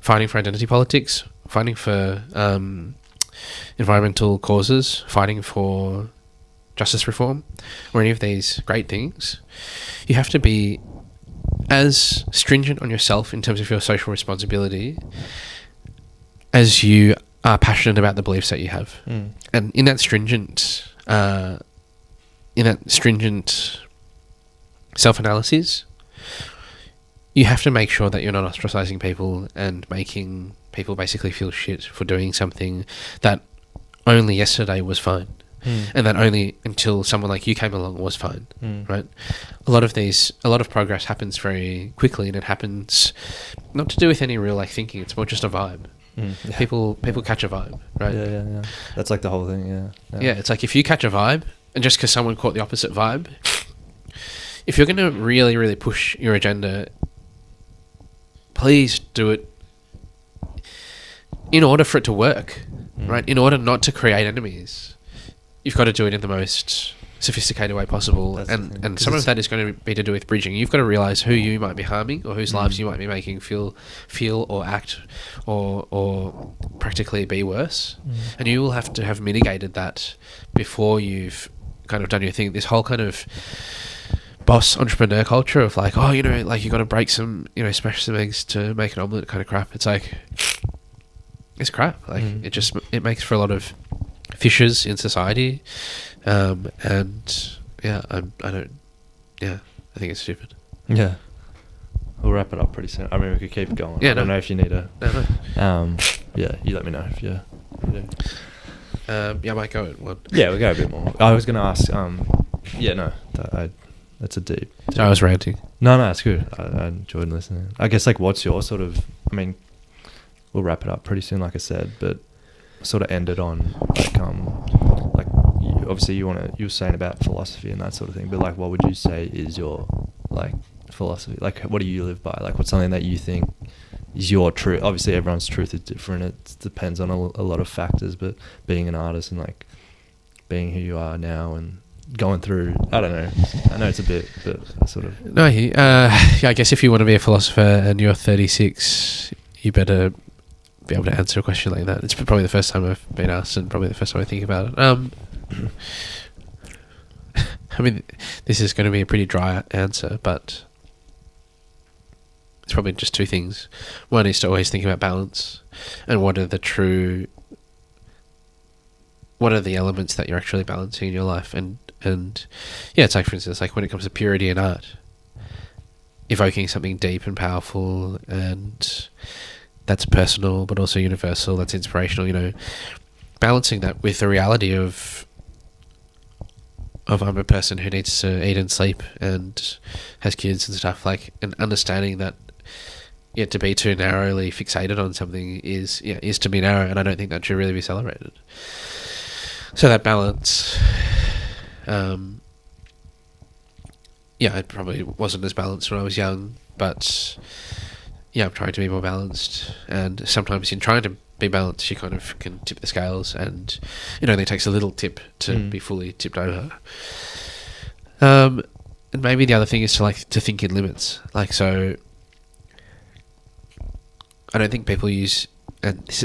fighting for identity politics, fighting for environmental causes, fighting for justice reform, or any of these great things, you have to be as stringent on yourself in terms of your social responsibility as you are passionate about the beliefs that you have. And in that stringent self-analysis, you have to make sure that you're not ostracizing people and making people basically feel shit for doing something that only yesterday was fine, and that only until someone like you came along was fine, right? A lot of progress happens very quickly, and it happens not to do with any real thinking. It's more just a vibe. People catch a vibe, right? Yeah. That's like the whole thing. Yeah, it's like if you catch a vibe, and just because someone caught the opposite vibe, if you're going to really, really push your agenda, please do it in order for it to work, right? In order not to create enemies, you've got to do it in the most sophisticated way possible. And some of that is going to be to do with bridging. You've got to realize who you might be harming, or whose lives you might be making feel or act or practically be worse. And you will have to have mitigated that before you've kind of done your thing. This whole kind of boss entrepreneur culture of you got to break some, smash some eggs to make an omelette kind of crap. It's it's crap. It makes for a lot of fissures in society. I think it's stupid. Yeah. We'll wrap it up pretty soon. I mean, we could keep going. Yeah, I don't know if you need a... No. Yeah, you let me know if you do. Yeah, I might go at one. Yeah, we'll go a bit more. I was going to ask... yeah, no. That's a deep... I was ranting. No, it's good. I enjoyed listening. I guess, like, what's your sort of... I mean, we'll wrap it up pretty soon, like I said, but sort of end it on, like obviously you were saying about philosophy and that sort of thing, but, like, what would you say is your, like, philosophy? Like, what do you live by? Like, what's something that you think is your truth? Obviously, everyone's truth is different. It depends on a lot of factors, but being an artist and, like, being who you are now and going through, I don't know. I know it's a bit, but sort of... No, yeah, I guess if you want to be a philosopher and you're 36, you better be able to answer a question like that. It's probably the first time I've been asked, and probably the first time I think about it. I mean, this is going to be a pretty dry answer, but it's probably just two things. One is to always think about balance, and what are the elements that you're actually balancing in your life, and yeah, it's like, for instance, like when it comes to purity in art, evoking something deep and powerful, and that's personal but also universal, that's inspirational, you know, balancing that with the reality of I'm a person who needs to eat and sleep and has kids and stuff, like, and understanding that, yeah, to be too narrowly fixated on something is to be narrow, and I don't think that should really be celebrated. So that balance, yeah, I probably wasn't as balanced when I was young, but yeah, I'm trying to be more balanced, and sometimes in trying to be balanced, you kind of can tip the scales, and it only takes a little tip to be fully tipped over. And maybe the other thing is to think in limits. Like, so I don't think people use, and this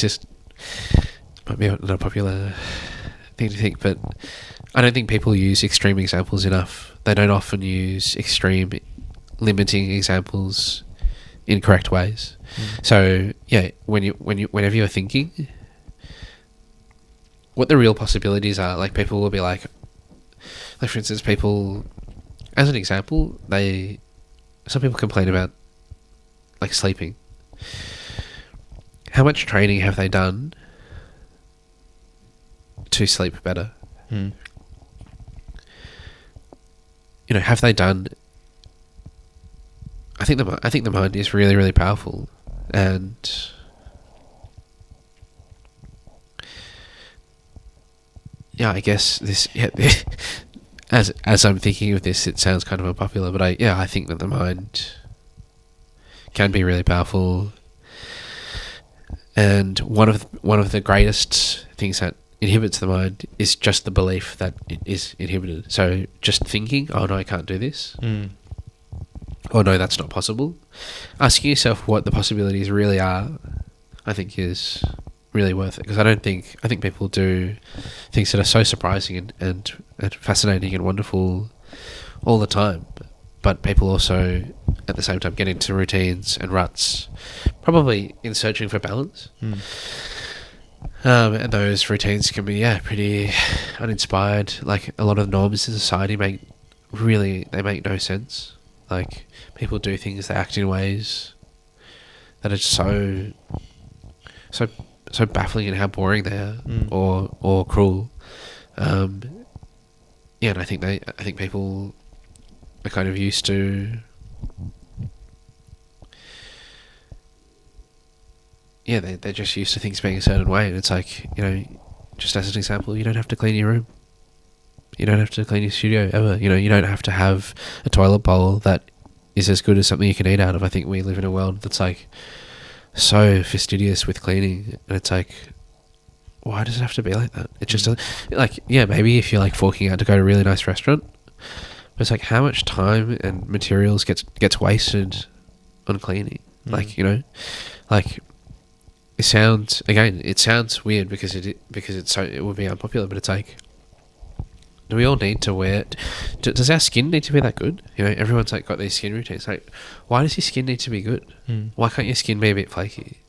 is might be not a popular thing to think, but I don't think people use extreme examples enough. They don't often use extreme limiting examples in correct ways. So yeah, whenever you're thinking what the real possibilities are, like, people will be like for instance, people, as an example, some people complain about, like, sleeping. How much training have they done to sleep better? You know, have they done? I think the mind is really, really powerful, and yeah, I guess this. Yeah, as I'm thinking of this, it sounds kind of unpopular, but I think that the mind can be really powerful, and one of the greatest things that inhibits the mind is just the belief that it is inhibited. So just thinking, oh no, I can't do this. Oh no, that's not possible. Asking yourself what the possibilities really are, I think, is really worth it, because I think people do things that are so surprising and fascinating and wonderful all the time, but people also at the same time get into routines and ruts, probably in searching for balance. And those routines can be pretty uninspired. Like, a lot of norms in society make no sense. Like, people do things, they act in ways that are so baffling in how boring they are, or cruel. And I think people are kind of used to they're just used to things being a certain way, and it's like, you know, just as an example, you don't have to clean your room. You don't have to clean your studio ever. You know, you don't have to have a toilet bowl that is as good as something you can eat out of. I think we live in a world that's, like, so fastidious with cleaning, and it's like, why does it have to be like that? It just like, yeah, maybe if you're, like, forking out to go to a really nice restaurant, but it's like, how much time and materials gets wasted on cleaning? Like, you know, like, it sounds weird because it would be unpopular, but it's like, do we all need to wear? Does our skin need to be that good? You know, everyone's, like, got these skin routines. Like, why does your skin need to be good? Why can't your skin be a bit flaky?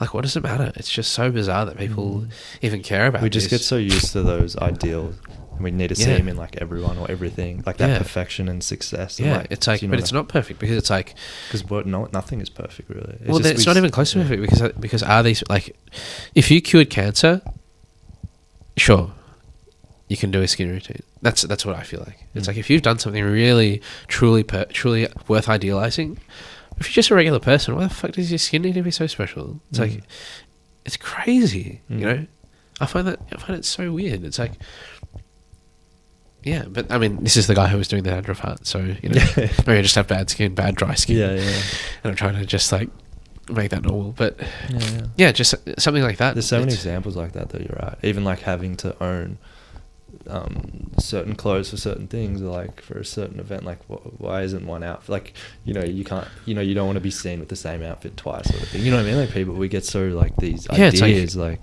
Like, what does it matter? It's just so bizarre that people even care about. We just get so used to those ideals and we need to see him in like everyone or everything, like that perfection and success. Yeah, like, it's like, but it's not perfect, because it's like, because nothing is perfect really. It's not even close to perfect, because are these, like, if you cured cancer, sure, you can do a skin routine. That's what I feel like. It's like, if you've done something really, truly worth idealizing, if you're just a regular person, why the fuck does your skin need to be so special? It's like, it's crazy, you know. I find it so weird. It's like, yeah, but I mean, this is the guy who was doing the dandruff art, so, you know, maybe I just have bad skin, bad dry skin. Yeah. And I'm trying to just like make that normal, but yeah, just something like that. There's so many examples like that, though. You're right. Even like having to own certain clothes for certain things, or like for a certain event, like why isn't one outfit, like, you know, you can't, you know, you don't want to be seen with the same outfit twice, sort of thing, you know what I mean? Like, people, we get so like these ideas, I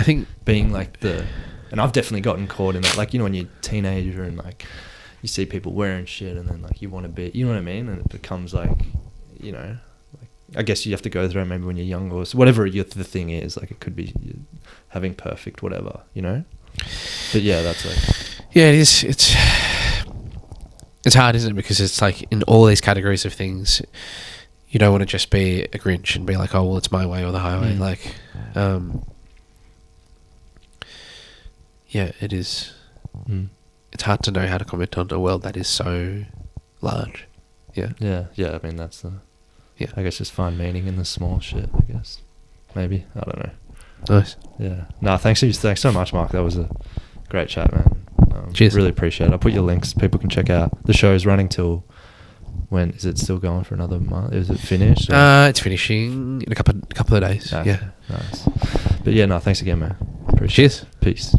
think being like the, and I've definitely gotten caught in that, like, you know, when you're a teenager and like you see people wearing shit and then like you want to be, you know what I mean, and it becomes like, you know, like, I guess you have to go through it maybe when you're young, or whatever the thing is, like it could be having perfect whatever, you know. But yeah, that's like, yeah, it is. It's hard, isn't it? Because it's like, in all these categories of things, you don't want to just be a Grinch and be like, oh well, it's my way or the highway. Like, yeah, it is. It's hard to know how to comment on a world that is so large. Yeah. I mean, that's the. Yeah. I guess just find meaning in the small shit, I guess. Maybe, I don't know. Nice. Yeah. No, thanks so much, Mark. That was a great chat, man. Cheers. Really appreciate it. I'll put your links. People can check out the show's running till when? Is it still going for another month? Is it finished? It's finishing in a couple of days. Okay. Yeah. Nice. But yeah, no, thanks again, man. Cheers. Peace.